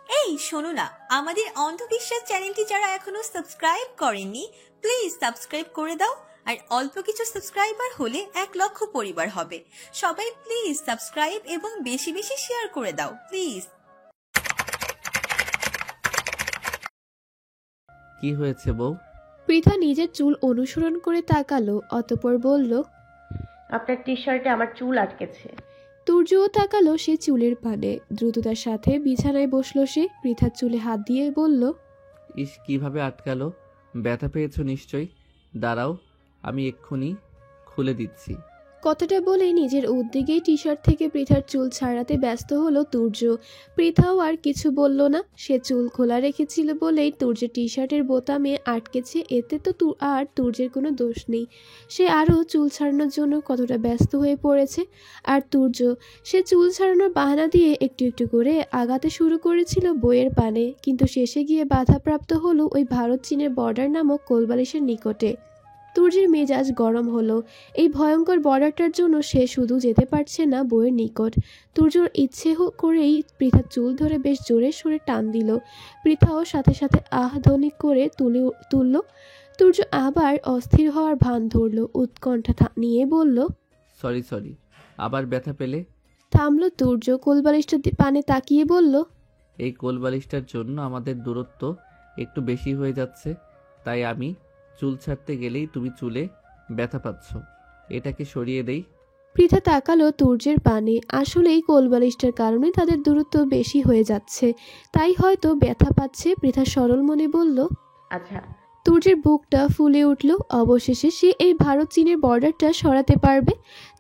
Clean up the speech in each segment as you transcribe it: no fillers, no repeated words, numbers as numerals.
এই শোনো না, আমাদের অন্ধবিশ্বাস চ্যানেলটি যারা এখনো সাবস্ক্রাইব করেননি প্লিজ সাবস্ক্রাইব করে দাও। আর অল্প কিছু সাবস্ক্রাইবার হলে 1,00,000 পরিবার হবে। সবাই প্লিজ সাবস্ক্রাইব এবং বেশি বেশি শেয়ার করে দাও প্লিজ। কি হয়েছে বউ? পৃথা নিজের চুল অনুসরণ করে তাকালো, অতঃপর বলল, আপনার টি শার্টে আমার চুল আটকেছে। তুর্যও তাকালো সে চুলের পানে। দ্রুততার সাথে বিছানায় বসলো সে। পৃথার চুলে হাত দিয়ে বলল, ইস, কিভাবে আটকালো? ব্যথা পেয়েছো নিশ্চয়ই। দাঁড়াও, আমি এক্ষুনি খুলে দিচ্ছি। কথাটা বলে নিজের উদ্যোগেই টি শার্ট থেকে পৃথার চুল ছাড়াতে ব্যস্ত হলো তুর্য। পৃথাও আর কিছু বলল না। সে চুল খোলা রেখেছিল বলেই তুর্যের টি শার্টের বোতামে আটকেছে, এতে তো আর তুর্যের কোনো দোষ নেই। সে আরও চুল ছাড়ানোর জন্য কতটা ব্যস্ত হয়ে পড়েছে। আর তুর্য, সে চুল ছাড়ানোর বাহানা দিয়ে একটু একটু করে আগাতে শুরু করেছিল বইয়ের পানে, কিন্তু শেষে গিয়ে বাধাপ্রাপ্ত হলো ওই ভারত চীনের বর্ডার নামক কোলবালিশের নিকটে। তুর্যের মেজাজ গরম হলো। এই ভয়ঙ্কর বর্ডারটার জন্য সে শুধু যেতে পারছে না বইয়ের নিকট। তুর্যর ইচ্ছে করেই পৃথার চুল ধরে বেশ জোরে সরে টান দিল। পৃথাও সাথে সাথে ধ্বনি করে তুলল। তুর্য আবার অস্থির হওয়ার ভান ধরল, উৎকণ্ঠা নিয়ে বলল, সরি। আবার ব্যথা পেলে? থামলো তুর্য, কোলবালিশটা পানে তাকিয়ে বলল, এই কোলবালিশটার জন্য আমাদের দূরত্ব একটু বেশি হয়ে যাচ্ছে, তাই আমি চুল ছাড়তে গেলেই তুমি চুলে ব্যথা পাচ্ছ। এটাকে সরিয়ে দেই। পৃথা তাকালো তুর্যের পানে। আসলেই কোলবালিশটার কারণে তাদের দূরত্ব বেশি হয়ে যাচ্ছে, তাই হয়তো ব্যথা পাচ্ছে। পৃথা সরল মনে বলল, আচ্ছা। তুর্যের বুকটা ফুলে উঠল। অবশেষে সে এই ভারত চীনের বর্ডারটা সরাতে পারবে।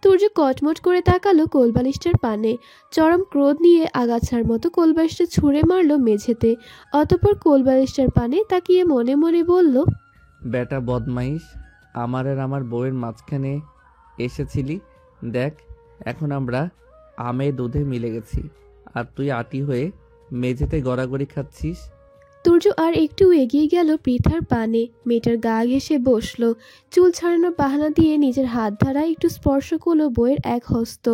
তুর্য কটমট করে তাকালো কোলবালিশটার পানে। চরম ক্রোধ নিয়ে আগাছার মতো কোলবালিশটা ছুঁড়ে মারল মেঝেতে। অতঃপর কোলবালিশটার পানে তাকিয়ে মনে মনে বলল, বেটা বদমাইশ, আমার আর আমার বউয়ের মাঝখানে এসেছিলি। দেখ, এখন আমরা আমে দুধে মিলে গেছি, আর তুই আটি হয়ে মেঝেতে গড়াগড়ি খাচ্ছিস। তুর্য আর একটু এগিয়ে গেল পৃথার পানে। মেয়েটার গা ঘেঁষে বসলো। চুল ছাড়ানোর বাহানা দিয়ে নিজের হাত দ্বারা একটু স্পর্শ করলো বইয়ের এক হস্ত।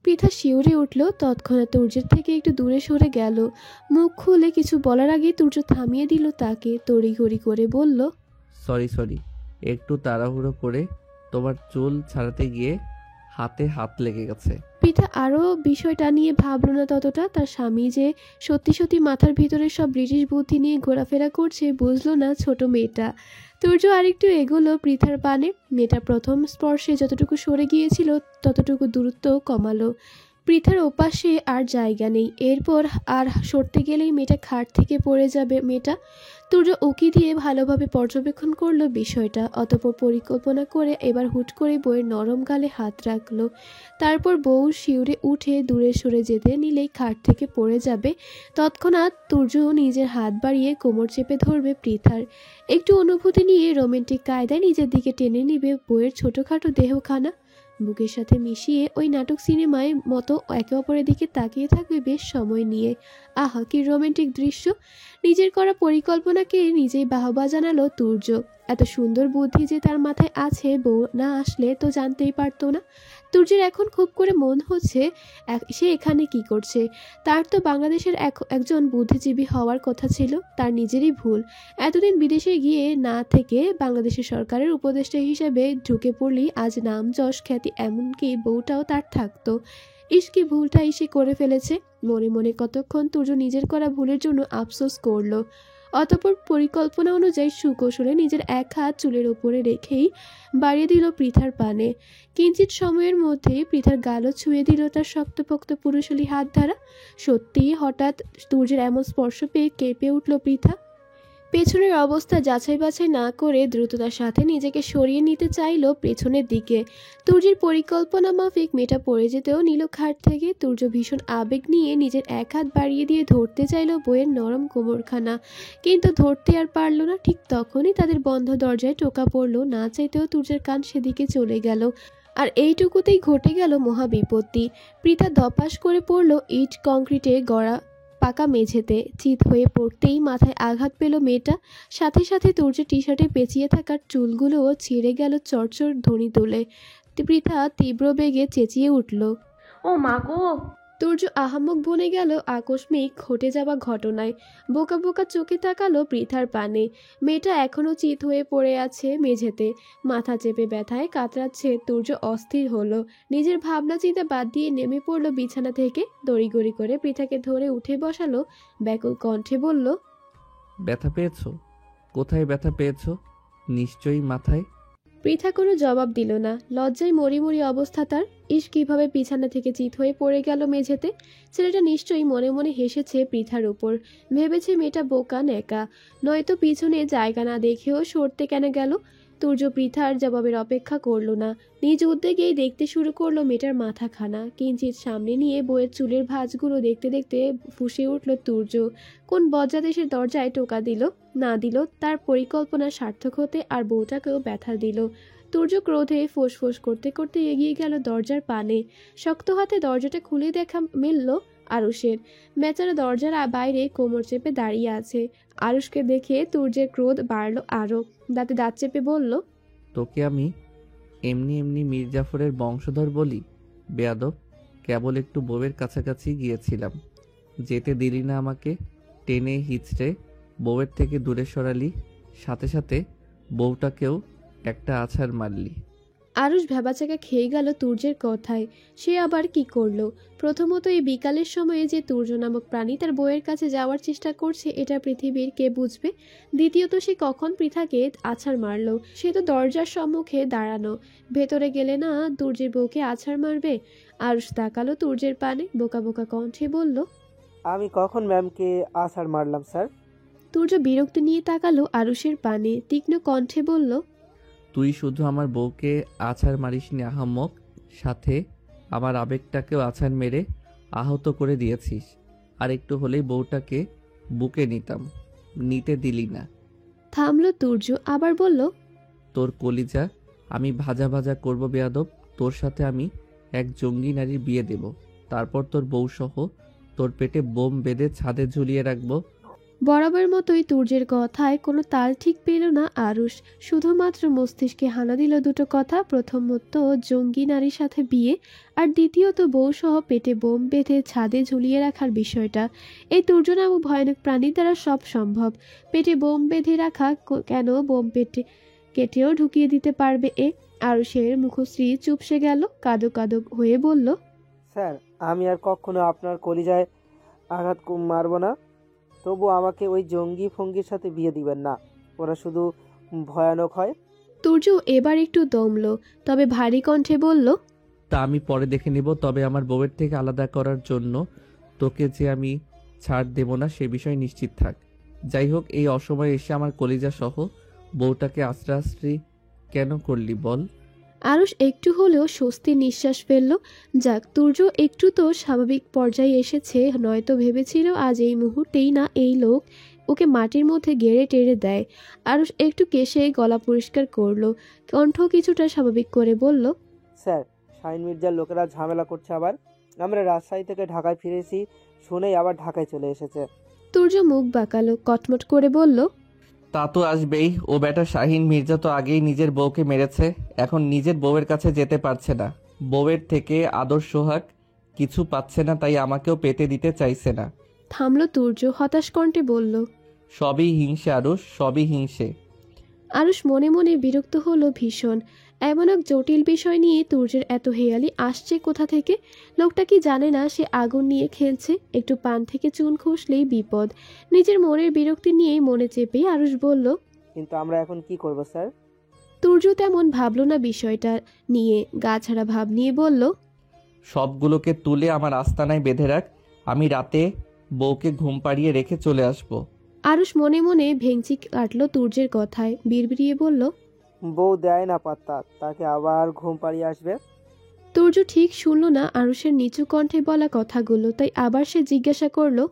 পৃথা শিউরে উঠল। তৎক্ষণাৎ তুর্যের থেকে একটু দূরে সরে গেল। মুখ খুলে কিছু বলার আগে তুর্য থামিয়ে দিল তাকে। তড়িঘড়ি করে বলল, সরি, একটু তাড়াহুড়ো করে তোমার চুল ছাড়াতে গিয়ে হাতে হাত লেগে গেছে। পৃথা আরও বিষয়টা নিয়ে ভাবল না ততটা। তার স্বামী যে সত্যি সত্যি মাথার ভিতরে সব ব্রিটিশ বুদ্ধি নিয়ে ঘোরাফেরা করছে বুঝলো না ছোট মেয়েটা। তুর্য আরেকটু এগোলো পৃথার পানে। মেয়েটা প্রথম স্পর্শে যতটুকু সরে গিয়েছিল ততটুকু দূরত্ব কমালো। পৃথার ওপাশে আর জায়গা নেই। এরপর আর সরতে গেলেই মেয়েটা খাট থেকে পড়ে যাবে। মেয়েটা তুর্য উকি দিয়ে ভালোভাবে পর্যবেক্ষণ করলো বিষয়টা। অতঃপর পরিকল্পনা করে এবার হুট করে বউয়ের নরম গালে হাত রাখলো। তারপর বউ শিউরে উঠে দূরে সরে যেতে নিলেই খাট থেকে পড়ে যাবে। তৎক্ষণাৎ তুর্য নিজের হাত বাড়িয়ে কোমর চেপে ধরবে পৃথার। একটু অনুভূতি নিয়ে রোমান্টিক কায়দায় নিজের দিকে টেনে নিবে বউয়ের ছোটোখাটো দেহখানা। বুকের সাথে মিশিয়ে ওই নাটক সিনেমায় মতো একে অপরের দিকে তাকিয়ে থাকবে বেশ সময় নিয়ে। আহা, কি রোমান্টিক দৃশ্য! নিজের করা পরিকল্পনাকে নিজেই বাহবা জানালো তুর্য। এত সুন্দর বুদ্ধি যে তার মাথায় আছে, বউ না আসলে তো জানতেই পারতো না। তুর্যের এখন খুব করে মন হচ্ছে সে এখানে কি করছে। তার তো বাংলাদেশের একজন বুদ্ধিজীবী হওয়ার কথা ছিল। তার নিজেরই ভুল। এতদিন বিদেশে গিয়ে না থেকে বাংলাদেশের সরকারের উপদেষ্টা হিসেবে ঢুকে পড়লেই আজ নাম যশ খ্যাতি এমনকি বউটাও তার থাকতো। ইসকি ভুলটাই সে করে ফেলেছে। মনে মনে কতক্ষণ তুর্য নিজের করা ভুলের জন্য আফসোস করলো। অতঃপর পরিকল্পনা অনুযায়ী সুকৌশলে নিজের এক হাত চুলের ওপরে রেখেই বাড়িয়ে দিল পৃথার পানে। কিঞ্চিত সময়ের মধ্যেই পৃথার গালও ছুঁয়ে দিল তার শক্তপোক্ত পুরুষালী হাত দ্বারা। সত্যিই হঠাৎ তুর্যের এমন স্পর্শ পেয়ে কেঁপে উঠল পৃথা। পেছনের অবস্থা যাচাই বাছাই না করে দ্রুততার সাথে নিজেকে সরিয়ে নিতে চাইল পেছনের দিকে। তুর্যের পরিকল্পনা মাফিক মেয়েটা পড়ে যেতেও নিল খাট থেকে। তুর্য ভীষণ আবেগ নিয়ে নিজের এক হাত বাড়িয়ে দিয়ে ধরতে চাইল বইয়ের নরম কোমরখানা, কিন্তু ধরতে আর পারল না। ঠিক তখনই তাদের বন্ধ দরজায় টোকা পড়ল। না চাইতেও তুর্যের কান সেদিকে চলে গেল। আর এইটুকুতেই ঘটে গেল মহা বিপত্তি। পৃথা ধপাস করে পড়ল ইট কংক্রিটে গড়া পাকা মেঝেতে। চিত হয়ে পড়তেই মাথায় আঘাত পেল মেয়েটা। সাথে সাথে তুর্যের টি শার্টে পেঁচিয়ে থাকার চুলগুলোও ছিঁড়ে গেল চরচর ধ্বনি তুলে। পৃথা তীব্র বেগে চেঁচিয়ে উঠল, ও মা গো! তুর্য আহাম্মক বনে গেল আকস্মিক ঘটে যাওয়া ঘটনায়। বোকা বোকা চোখে তাকালো পৃথার পানে। মেয়েটা এখনো চিত হয়ে পড়ে আছে মেঝেতে, মাথা চেপে ব্যথায় কাতরাচ্ছে। তুর্য অস্থির হলো, নিজের ভাবনা চিন্তা বাদ দিয়ে নেমে পড়লো বিছানা থেকে। দড়িগড়ি করে পৃথাকে ধরে উঠে বসালো, ব্যাকুল কণ্ঠে বলল, ব্যথা পেয়েছো? কোথায় ব্যথা পেয়েছো? নিশ্চয়ই মাথায়। পৃথা কোনো জবাব দিল না। লজ্জায় মরিমরি অবস্থা তার। ইস, কিভাবে বিছানা থেকে চিত হয়ে পড়ে গেল মেঝেতে। ছেলেটা নিশ্চয়ই মনে মনে হেসেছে পৃথার উপর। ভেবেছে মেয়েটা বোকা নেকা, নয়তো পিছনে জায়গা না দেখেও সরতে কেন গেল। তুর্য পৃথার জবাবের অপেক্ষা করলো না, নিজ উদ্যোগেই দেখতে শুরু করলো মেয়েটার মাথাখানা। কিঞ্চিত সামনে নিয়ে বইয়ের চুলের ভাঁজগুলো দেখতে দেখতে ফুঁসে উঠল তুর্য। কোন বজ্রাদেশের দরজায় টোকা দিল না দিল তার পরিকল্পনা সার্থক হতে, আর বউটাকেও ব্যথা দিল। তুর্য ক্রোধে ফোঁস করতে করতে এগিয়ে গেল দরজার পানে। শক্ত হাতে দরজাটা খুলে দেখা মিলল আরুষের। বেচারা দরজার বাইরে কোমর চেপে দাঁড়িয়ে আছে। আরুষকে দেখে তুর্যের ক্রোধ বাড়ল আরো। দাঁতে দাঁত চেপে বলল, তোকে আমি এমনি এমনি মীর জাফরের বংশধর বলি? বেয়াদব, কেবল একটু বউয়ের কাছাকাছি গিয়েছিলাম, যেতে দিলি না আমাকে। টেনে হিচড়ে বউয়ের থেকে দূরে সরালি, সাথে সাথে বউটাকেও একটা আছাড় মারলি। আরুষ ভ্যাবাচাকা খেয়ে গেল তুর্যের কথায়। সে আবার কি করলো? প্রথমত, এই বিকালের সময়ে যে তুর্য নামক প্রাণী তার বউয়ের কাছে যাওয়ার চেষ্টা করছে এটা পৃথিবীর কে বুঝবে? দ্বিতীয়ত, সে কখন পৃথাকে আছাড় মারলো? সে তো দরজার সম্মুখে দাঁড়ানো, ভেতরে গেলে না তুর্যের বউকে আছাড় মারবে? আরুষ তাকালো তুর্যের পানে, বোকা বোকা কণ্ঠে বলল, আমি কখন ম্যামকে আছাড় মারলাম স্যার? তুর্য বিরক্তি নিয়ে তাকালো আরুষের পানে, তীক্ষ্ণ কণ্ঠে বলল, তুই শুধু আমার বউকে আছাড় মারিসনি আহাম্মক, সাথে আমার আবেগটাকেও আছাড় মেরে আহত করে দিয়েছিস। আর একটু হলেই বউটাকে বুকে নিতাম, নিতে দিলি না। থামলো তুর্য, আবার বলল, তোর কলিজা আমি ভাজা ভাজা করব বেয়াদব। তোর সাথে আমি এক জঙ্গি নারীর বিয়ে দেব, তারপর তোর বউ সহ তোর পেটে বোম বেঁধে ছাদে ঝুলিয়ে রাখবো। বরাবর মতোই তুর্যের কথায় কোনো তাল ঠিক পেল না আরুষ। শুধুমাত্র মস্তিষ্কে হানা দিল দুটো কথা, প্রথমত জঙ্গি নারীর সাথে বিয়ে, আর দ্বিতীয়ত বউ সহ পেটে বোম বেঁধে ছাদে ঝুলিয়ে রাখার বিষয়টা। এই তুর্য নামক ভয়ানক প্রাণীর দ্বারা সব সম্ভব। পেটে বোম বেঁধে রাখা কেন, বোম পেটে কেটেও ঢুকিয়ে দিতে পারবে এ। আরুষের মুখশ্রী চুপসে গেল, কাদো কাদো হয়ে বলল, স্যার, আমি আর কখনো আপনার কলিজায় আঘাত মারব না। তবু আমাকে ওই জঙ্গি ফঙ্গির সাথে বিয়ে দিবেন না, ওরা শুধু ভয়ানক হয়। তুর্য এবার একটু দমলো, তবে ভারী কণ্ঠে বলল, তা আমি পরে দেখে নেব, তবে আমার বউয়ের থেকে আলাদা করার জন্য তোকে যে আমি ছাড় দেব না সে বিষয়ে নিশ্চিত থাক। যাই হোক, এই অসময়ে এসে আমার কলিজা সহ বউটাকে আশ্রাশ্রী কেন করলি বল? আরুষ একটু হলেও স্বস্তির নিঃশ্বাস ফেলল। যাক, তুর্য একটু তো স্বাভাবিক পর্যায়ে এসেছে, নয়তো ভেবেছিল আজ এই মুহূর্তেই না এই লোক ওকে মাটির মধ্যে গেড়ে টেড়ে দেয়। আরুষ একটু কেশে গলা পরিষ্কার করলো, কণ্ঠ কিছুটা স্বাভাবিক করে বলল, স্যার, শাহিন মির্জার লোকেরা ঝামেলা করছে আবার। আমরা রাজশাহী থেকে ঢাকায় ফিরেছি শুনেই আবার ঢাকায় চলে এসেছে। তুর্য মুখ বাঁকালো, কটমট করে বলল, তা তো আসবেই। ও বেটা শাহিন মির্জা তো আগেই নিজের বউকে মেরেছে, এখন নিজের বউয়ের কাছে যেতে পারছে না, বউয়ের থেকে আদর সোহাগ কিছু পাচ্ছে না, তাই আমাকেও পেতে দিতে চাইছে না। থামলো তুর্য, হতাশ কণ্ঠে বলল, সবই হিংসে আরুষ, সবই হিংসে। আরুষ মনে মনে বিরক্ত হলো ভীষণ। এমন এক জটিল বিষয় নিয়ে তুর্যের এত হেয়ালি আসছে কোথা থেকে? লোকটা কি জানে না সে আগুন নিয়ে খেলছে? একটু পান থেকে চুন খসলেই বিপদ। নিজের মনের বিরক্তি নিয়েই মনে চেপেই আরুষ বলল, কিন্তু আমরা এখন কি করব স্যার? তুর্য তেমন ভাবলো না বিষয়টা নিয়ে, গা ছাড়া ভাব নিয়ে বলল, সবগুলোকে তুলে আমার আস্তানায় বেঁধে রাখ, আমি রাতে বউকে ঘুম পাড়িয়ে রেখে চলে আসব। আরুষ মনে মনে ভেঙচি কাটলো তুর্যের কথায়, বিড়বিড়িয়ে বলল, বউ দেয় না পাত্তা, তাকে আবার ঘুম পাড়িয়ে আসবে। তুর্য ঠিক শুনল না আরুষের নিচু কণ্ঠে বলা কথাগুলো, তাই আবার সে জিজ্ঞাসা করলো।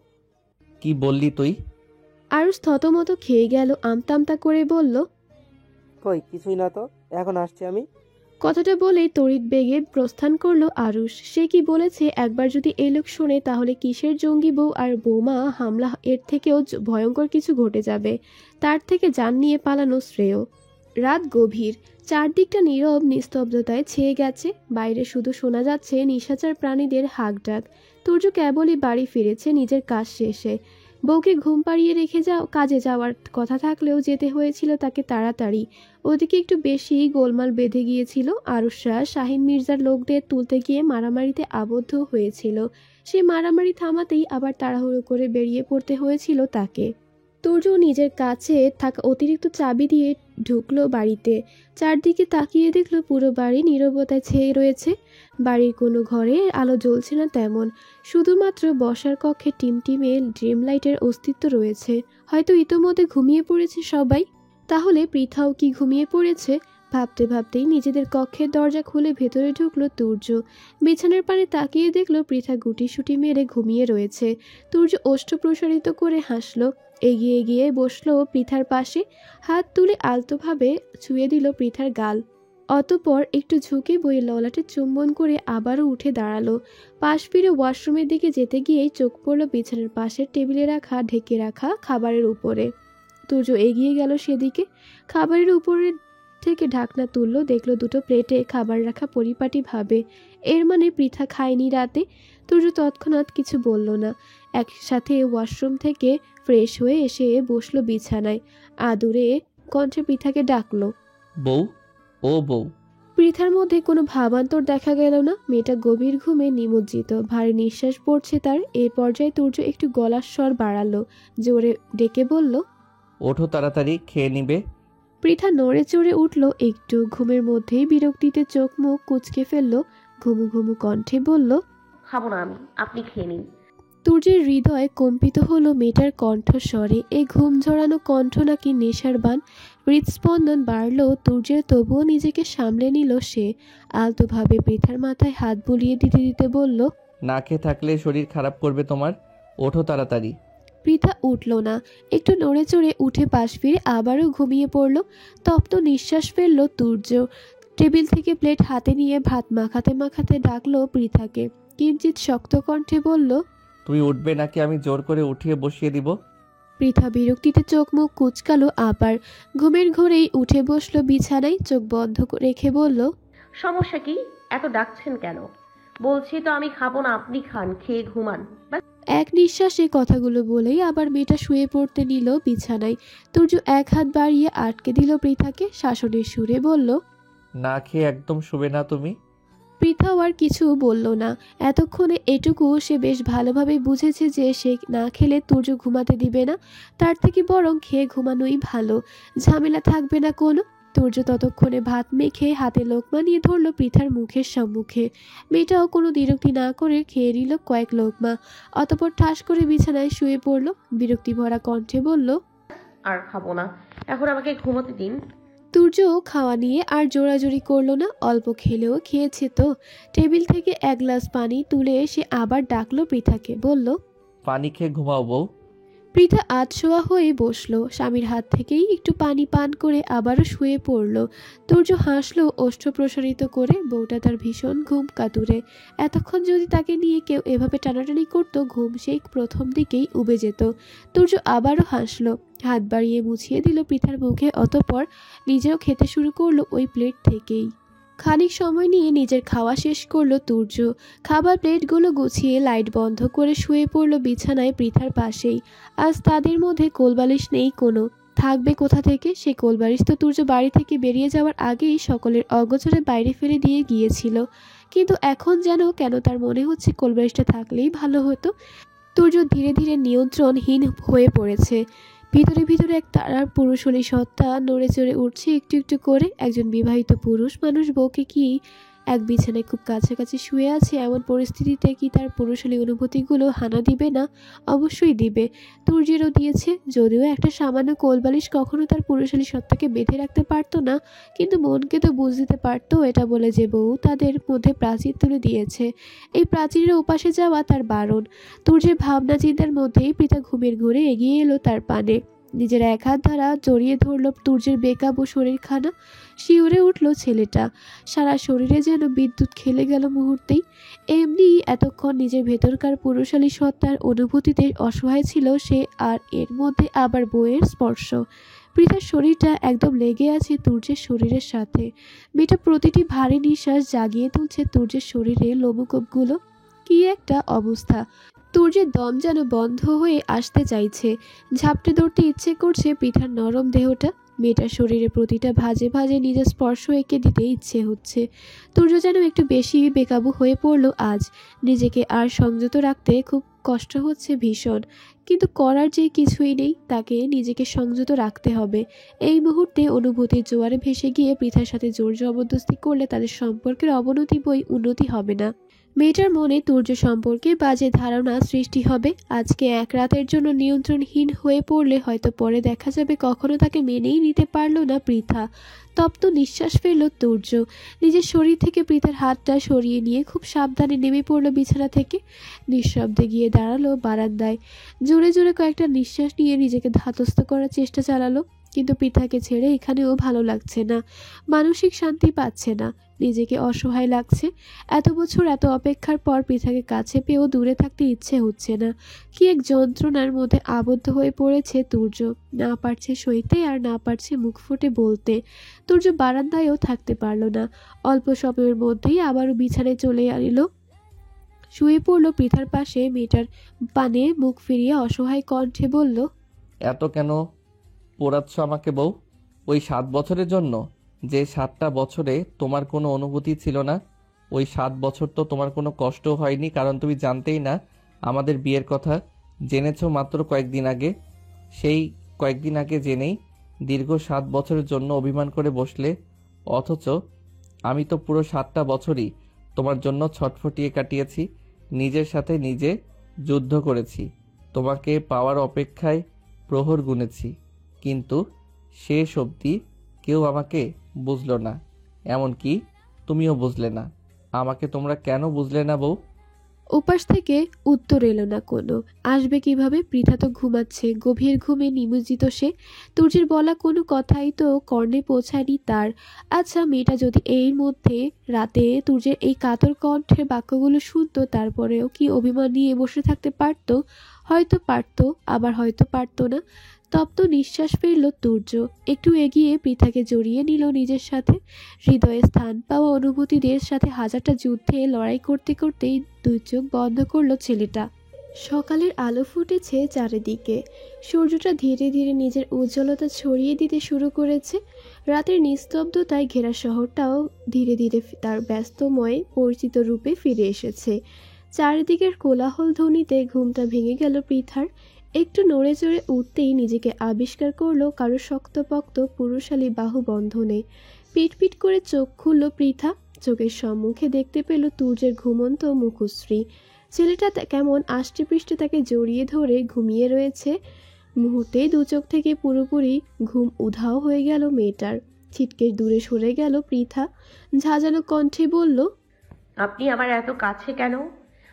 কি বললি তুই? আরুষ থতমত খেয়ে গেল, আমতামতা করে বলল, কই কিছুই না তো, এখন আসছি আমি। কথাটা বলেই তড়িৎ বেগে প্রস্থান করলো আরুষ। সে কি বলেছে একবার যদি এই লোক শোনে তাহলে কিসের জঙ্গি বউ আর বোমা হামলা, এর থেকেও ভয়ঙ্কর কিছু ঘটে যাবে। তার থেকে জান নিয়ে পালানো শ্রেয়। রাত গভীর, চারদিকটা নীরব নিস্তব্ধতায় ছেয়ে গেছে। বাইরে শুধু শোনা যাচ্ছে নিশাচর প্রাণীদের হাঁকডাক। তুর্য কেবলই বাড়ি ফিরেছে নিজের কাজ শেষে। বউকে ঘুম পাড়িয়ে রেখে কাজে যাওয়ার কথা থাকলেও যেতে হয়েছিল তাকে তাড়াতাড়ি। ওদিকে একটু বেশি গোলমাল বেঁধে গিয়েছিল। আরুষরা শাহিন মির্জার লোকদের তুলতে গিয়ে মারামারিতে আবদ্ধ হয়েছিল। সেই মারামারি থামাতেই আবার তাড়াহুড়ো করে বেরিয়ে পড়তে হয়েছিল তাকে। তুর্য নিজের কাছে থাকা অতিরিক্ত চাবি দিয়ে ঢুকলো বাড়িতে। চারদিকে তাকিয়ে দেখলো পুরো বাড়ি নীরবতায় ছেয়ে রয়েছে। বাড়ির কোনো ঘরে আলো জ্বলছে না তেমন, শুধুমাত্র বসার কক্ষে টিমটিমে ড্রিম লাইটের অস্তিত্ব রয়েছে। হয়তো ইতোমধ্যে ঘুমিয়ে পড়েছে সবাই। তাহলে পৃথাও কি ঘুমিয়ে পড়েছে? ভাবতে ভাবতেই নিজেদের কক্ষের দরজা খুলে ভেতরে ঢুকলো তুর্য। বিছানার পানে তাকিয়ে দেখলো পৃথা গুটিসুটি মেরে ঘুমিয়ে রয়েছে। তুর্য ওষ্ঠ প্রসারিত করে হাসলো, এগিয়ে গিয়ে বসলো পৃথার পাশে, হাত তুলে আলতোভাবে ছুঁয়ে দিল পৃথার গাল। অতঃপর একটু ঝুঁকে বইয়ে ললাটে চুম্বন করে আবারও উঠে দাঁড়ালো। পাশ ফিরে ওয়াশরুমের দিকে যেতে গিয়েই চোখ পড়ল বিছানার পাশের টেবিলে রাখা ঢেকে রাখা খাবারের উপরে। তুর্য এগিয়ে গেল সেদিকে। খাবারের উপরে থেকে ঢাকনা তুলল, দেখলো দুটো প্লেটে খাবার রাখা পরিপাটিভাবে। এর মানে পৃথা খায়নি রাতে। তুর্য তৎক্ষণাৎ কিছু বলল না। একসাথে ওয়াশরুম থেকে ফ্রেশ হয়ে এসে বসলো বিছানায়। আদুরে কণ্ঠে পৃথাকে ডাকলো, বউ, ও বউ। পৃথার মধ্যে কোনো ভাবান্তর দেখা গেল না। মেয়েটা গভীর ঘুমে নিমজ্জিত, ভারী নিঃশ্বাস পড়ছে তার। এই পর্যায়ে তুর্য একটু গলার স্বর বাড়ালো, জোরে ডেকে বলল, ওঠো তাড়াতাড়ি, খেয়ে নিবে। পৃথা নড়ে চড়ে উঠল একটু। ঘুমের মধ্যেই বিরক্তিতে চোখ মুখ কুঁচকে ফেলল। ঘুমু ঘুমু কণ্ঠে বলল, খাবো না আমি, আপনি খেয়ে নিন। তুর্যের হৃদয় কম্পিত হলো মেয়েটার কণ্ঠস্বরে। এই ঘুম ঝরানো কণ্ঠ নাকি নেশার বান। হৃদস্পন্দন বাড়ল তুর্যের, তবুও নিজেকে সামলে নিল সে। আলতোভাবে পৃথার মাথায় হাত বুলিয়ে দিতে দিতে বলল, না খেয়ে থাকলে শরীর খারাপ করবে তোমার, ওঠো তাড়াতাড়ি। পৃথা উঠল না। একটু নড়ে চড়ে উঠে পাশ ফিরে আবারও ঘুমিয়ে পড়ল। তপ্ত নিঃশ্বাস ফেলল তুর্য। টেবিল থেকে প্লেট হাতে নিয়ে ভাত মাখাতে মাখাতে ডাকলো পৃথাকে। কিঞ্চিত শক্ত কণ্ঠে বলল, তুই উঠবে নাকি আমি জোর করে উঠিয়ে বসিয়ে দিব? পৃথা বিরক্তিতে চোখ মুখ কুঁচকালো আবার। ঘুমের ঘোরেই উঠে বসলো বিছানায়, চোখ বন্ধ রেখে বলল, সমস্যা কি? এত ডাকছেন কেন? বলছি তো আমি খাবো না, আপনি খান, খেয়ে ঘুমান। ব্যাস। এক নিঃশ্বাসে কথাগুলো বলেই আবার মেয়েটা শুয়ে পড়তে নিল বিছানায়। তুর্য এক হাত বাড়িয়ে আটকে দিল পৃথাকে, শাসনের সুরে বলল, না খেয়ে একদম শুবে না তুমি। পৃথাও আর কিছু বলল না। এতক্ষণে এটুকু সে বেশ ভালোভাবে বুঝেছে যে সে না খেলে তুর্য ঘুমাতে দিবে না। তার থেকে বরং খেয়ে ঘুমানোই ভালো, ঝামেলা থাকবে না কোনো। তুর্য ততক্ষণে ভাত মেখে হাতে লোকমা নিয়ে ধরল পৃথার মুখের সম্মুখে। মেয়েটাও কোনো বিরক্তি না করে খেয়ে নিল কয়েক লোকমা। অতঃপর ঠাস করে বিছানায় শুয়ে পড়ল। বিরক্তি ভরা কণ্ঠে বলল, আর খাবো না, এখন আমাকে ঘুমোতে দিন। তুর্য খাওয়া নিয়ে আর জোরাজুরি করলো না। অল্প খেলেও খেয়েছে তো। টেবিল থেকে এক গ্লাস পানি তুলে সে আবার ডাকলো পৃথাকে, বলল, পানি খেয়ে ঘুমাও বউ। পৃথা আধশোয়া হয়ে বসলো। স্বামীর হাত থেকেই একটু পানি পান করে আবারও শুয়ে পড়ল। তুর্য হাসলো ওষ্ঠ প্রসারিত করে। বউটা তার ভীষণ ঘুম কাতুরে। এতক্ষণ যদি তাকে নিয়ে কেউ এভাবে টানাটানি করত, ঘুম সেই প্রথম দিকেই উবে যেত। তুর্য আবারও হাসলো, হাত বাড়িয়ে মুছিয়ে দিল পৃথার মুখে। অতঃপর নিজেও খেতে শুরু করলো ওই প্লেট থেকেই। খানিক সময় নিয়ে নিজের খাওয়া শেষ করলো তুর্য। খাবার প্লেটগুলো গুছিয়ে লাইট বন্ধ করে শুয়ে পড়লো বিছানায় পৃথার পাশেই। আজ তাদের মধ্যে কোলবালিশ নেই কোনো। থাকবে কোথা থেকে? সে কোলবালিশ তো তুর্য বাড়ি থেকে বেরিয়ে যাওয়ার আগেই সকলের অগোচরে বাইরে ফেলে দিয়ে গিয়েছিল। কিন্তু এখন যেন কেন তার মনে হচ্ছে কোলবালিশটা থাকলেই ভালো হতো। তুর্য ধীরে ধীরে নিয়ন্ত্রণহীন হয়ে পড়েছে। ভিতরে ভিতরে এক তারার পুরুষলী সত্তা নড়ে চড়ে উঠছে একটু একটু করে। একজন বিবাহিত পুরুষ মানুষ বউকে কি এক বিছানায় খুব কাছাকাছি শুয়ে আছে, এমন পরিস্থিতিতে কি তার পুরুষলী অনুভূতিগুলো হানা দিবে না? অবশ্যই দিবে। তুর্যেরও দিয়েছে, যদিও একটা সামান্য কোলবালিশ কখনো তার পুরুষলী সত্তাকে বেঁধে রাখতে পারতো না, কিন্তু মনকে তো বুঝ দিতে পারতো এটা বলে যে বউ তাদের মধ্যে প্রাচীর তুলে দিয়েছে। এই প্রাচীরের ওপাশে যাওয়া তার বারণ। তুর্যের ভাবনা চিন্তার মধ্যেই পৃথা ঘুমের ঘোরে এগিয়ে এলো তার পানে। নিজের এক হাত দ্বারা জড়িয়ে ধরল তুর্যের বেকাবু শরীরখানা। শিউরে উঠল ছেলেটা। সারা শরীরে যেন বিদ্যুৎ খেলে গেল মুহূর্তেই। এমনি এতক্ষণ নিজের ভেতরকার পুরুষালী সত্তার অনুভূতিতে অসহায় ছিল সে, আর এর মধ্যে আবার বউয়ের স্পর্শ। পৃথার শরীরটা একদম লেগে আছে তুর্যের শরীরের সাথে। মেয়েটা প্রতিটি ভারী নিঃশ্বাস জাগিয়ে তুলছে তুর্যের শরীরে লোমকূপগুলো। কি একটা অবস্থা! তুর্যের দম যেন বন্ধ হয়ে আসতে চাইছে। ঝাপটে ধরতে ইচ্ছে করছে পৃথার নরম দেহটা। মেয়েটার শরীরে প্রতিটা ভাঁজে ভাঁজে নিজের স্পর্শ এঁকে দিতে ইচ্ছে হচ্ছে। তুর্য যেন একটু বেশি বেকাবু হয়ে পড়ল আজ। নিজেকে আর সংযত রাখতে খুব কষ্ট হচ্ছে ভীষণ, কিন্তু করার যে কিছুই নেই, তাকে নিজেকে সংযত রাখতে হবে। এই মুহূর্তে অনুভূতির জোয়ারে ভেসে গিয়ে পৃথার সাথে জোর জবরদস্তি করলে তাদের সম্পর্কের অবনতি বই উন্নতি হবে না। মেয়েটার মনে তুর্য সম্পর্কে বাজে ধারণা সৃষ্টি হবে। আজকে এক রাতের জন্য নিয়ন্ত্রণহীন হয়ে পড়লে হয়তো পরে দেখা যাবে কখনো তাকে মেনেই নিতে পারল না পৃথা। তপ্ত নিঃশ্বাস ফেলল তুর্য। নিজের শরীর থেকে পৃথার হাতটা সরিয়ে নিয়ে খুব সাবধানে নেমে পড়ল বিছানা থেকে। নিঃশব্দে গিয়ে দাঁড়ালো বারান্দায়। জোরে জোরে কয়েকটা নিঃশ্বাস নিয়ে নিজেকে ধাতস্থ করার চেষ্টা চালালো, কিন্তু পৃথাকে ছেড়ে এখানেও ভালো লাগছে না। মানসিক শান্তি পাচ্ছে না, নিজেকে অসহায় লাগছে। এত বছর এত অপেক্ষার পর পৃথাকে কাছে পেয়েও দূরে থাকতে ইচ্ছে হচ্ছে না। কি এক যন্ত্রণার মধ্যে আবদ্ধ হয়ে পড়েছে তুর্য। না পারছে সইতে আর না পারছে মুখ ফুটে বলতে। তুর্য বারান্দায়ও থাকতে পারল না। অল্প সময়ের মধ্যেই আবারও বিছানায় চলে এলো। শুয়ে পড়ল পৃথার পাশে। মেয়েটার পানে মুখ ফিরিয়ে অসহায় কণ্ঠে বলল, এত কেন পোড়াচ্ছ আমাকে বউ? ওই 7 বছরের জন্য, যে 7টা বছরে তোমার কোনো অনুভূতি ছিল না। ওই 7 বছর তো তোমার কোনো কষ্ট হয়নি, কারণ তুমি জানতেই না আমাদের বিয়ের কথা। জেনেছো মাত্র কয়েকদিন আগে। সেই কয়েকদিন আগে জেনেই দীর্ঘ 7 বছরের জন্য অভিমান করে বসলে, অথচ আমি তো পুরো 7টা বছরই তোমার জন্য ছটফটিয়ে কাটিয়েছি। নিজের সাথে নিজে যুদ্ধ করেছি, তোমাকে পাওয়ার অপেক্ষায় প্রহর গুনেছি, কিন্তু শেষ অবধি কেউ আমাকে বুঝলো না। এমনকি তুমিও বুঝলে না। আমাকে তোমরা কেন বুঝলে না বউ? উপাস থেকে উত্তর এলো না কোনো। আসবে কিভাবে? পৃথা তো ঘুমাচ্ছে, গভীর ঘুমে নিমজ্জিত সে। তুর্যের বলা কোনো কথাই তো কর্ণে পৌঁছায়নি তার। আচ্ছা, মেয়েটা যদি এই মধ্যে রাতে তুর্যের এই কাতর কণ্ঠের বাক্যগুলো শুনতো, তারপরেও কি অভিমান নিয়ে বসে থাকতে পারতো? হয়তো পারতো, আবার হয়তো পারতো না। তপ্ত নিঃশ্বাস ফেলল তুর্য। একটু এগিয়ে পৃথাকে জড়িয়ে নিল নিজের সাথে। হৃদয়ে স্থান পাওয়া অনুভূতিদের সাথে হাজারটা যুদ্ধে লড়াই করতে করতেই দুই চোখ বন্ধ করলো ছেলেটা। সকালের আলো ফুটেছে চারিদিকে। সূর্যটা ধীরে ধীরে নিজের উজ্জ্বলতা ছড়িয়ে দিতে শুরু করেছে। রাতের নিস্তব্ধতায় ঘেরা শহরটাও ধীরে ধীরে তার ব্যস্তময় পরিচিত রূপে ফিরে এসেছে। চারিদিকের কোলাহল ধ্বনিতে ঘুমটা ভেঙে গেল পৃথার। একটু নড়ে চড়ে উঠতেই নিজেকে আবিষ্কার করলো কারো শক্তপোক্ত পুরুষালী বাহু বন্ধনে। পিট পিট করে চোখ খুলল পৃথা। চোখের সম্মুখে দেখতে পেল তুর্যের ঘুমন্ত মুখশ্রী। ছেলেটা কেমন আষ্টেপৃষ্টে তাকে জড়িয়ে ধরে ঘুমিয়ে রয়েছে। মুহূর্তেই দু চোখ থেকে পুরোপুরি ঘুম উধাও হয়ে গেল মেয়েটার। ছিটকে দূরে সরে গেল পৃথা। ঝাঁঝালো কণ্ঠে বলল, আপনি আমার এত কাছে কেন?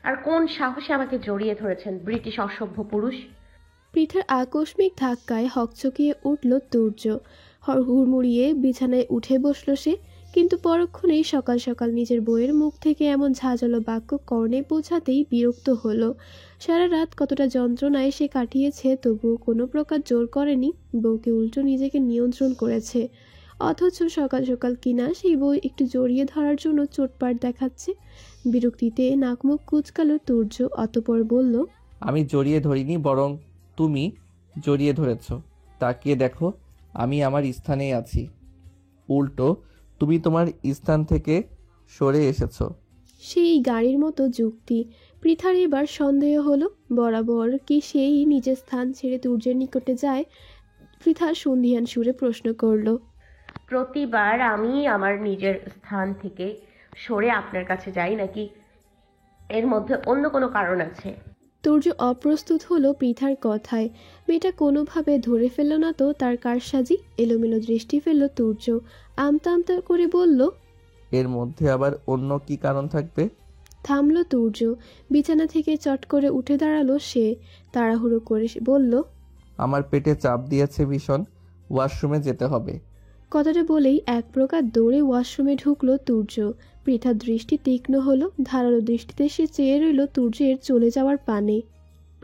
আর কোন সাহসে আমাকে জড়িয়ে ধরেছেন, ব্রিটিশ অসভ্য পুরুষ? পৃথার আকস্মিক ধাক্কায় হকচকিয়ে উঠল তুর্য। হুড়মুড়িয়ে বিছানায় উঠে বসল সে, কিন্তু পরক্ষণেই সকাল সকাল নিজের বউয়ের মুখ থেকে এমন ঝাঁঝালো বাক্য কর্ণে পৌঁছাতেই বিরক্ত হলো। সারা রাত কতটা যন্ত্রণায় সে কাটিয়েছে, তবুও কোনো প্রকার জোর করেনি। বউকে উল্টো নিজেকে নিয়ন্ত্রণ করেছে। অথচ সকাল সকাল কিনা সেই বউ একটু জড়িয়ে ধরার জন্য চোটপাট দেখাচ্ছে। বিরক্তিতে নাকমুখ কুঁচকালো তুর্য। অতঃপর বলল, আমি জড়িয়ে ধরিনি, বরং তুমি জড়িয়ে ধরেছ। তাকিয়ে দেখো, আমি আমার স্থানেই আছি। উল্টো তুমি তোমার স্থান থেকে সরে এসেছ। সেই গাড়ির মতো যুক্তি। পৃথার এবার সন্দেহ হলো, বরাবর কি সেই নিজের স্থান ছেড়ে তুর্যের নিকটে যায়? পৃথা সন্ধিহান সুরে প্রশ্ন করল, প্রতিবার আমি আমার নিজের স্থান থেকে সরে আপনার কাছে যাই, নাকি এর মধ্যে অন্য কোনো কারণ আছে? তুর্য অপ্রস্তুত হলো পৃথার কথায়। মেয়েটা কোনোভাবে ধরে ফেলল না তো তার কারসাজি। এলোমেলো দৃষ্টি ফেলল তুর্য। আমতা আমতা করে বলল, এর মধ্যে আবার অন্য কি কারণ থাকবে? থামল তুর্য। বিছানা থেকে চট করে উঠে দাঁড়ালো সে। তাড়াহুড়ো করে বলল, আমার পেটে চাপ দিয়েছে ভীষণ, ওয়াশরুমে যেতে হবে। কথাটা বলেই এক প্রকার দৌড়ে ওয়াশরুমে ঢুকলো তুর্য। পৃথার দৃষ্টি তীক্ষ্ণ হলো। ধারালো দৃষ্টিতে সে চেয়ে রইল তুর্যের চলে যাওয়ার পানে।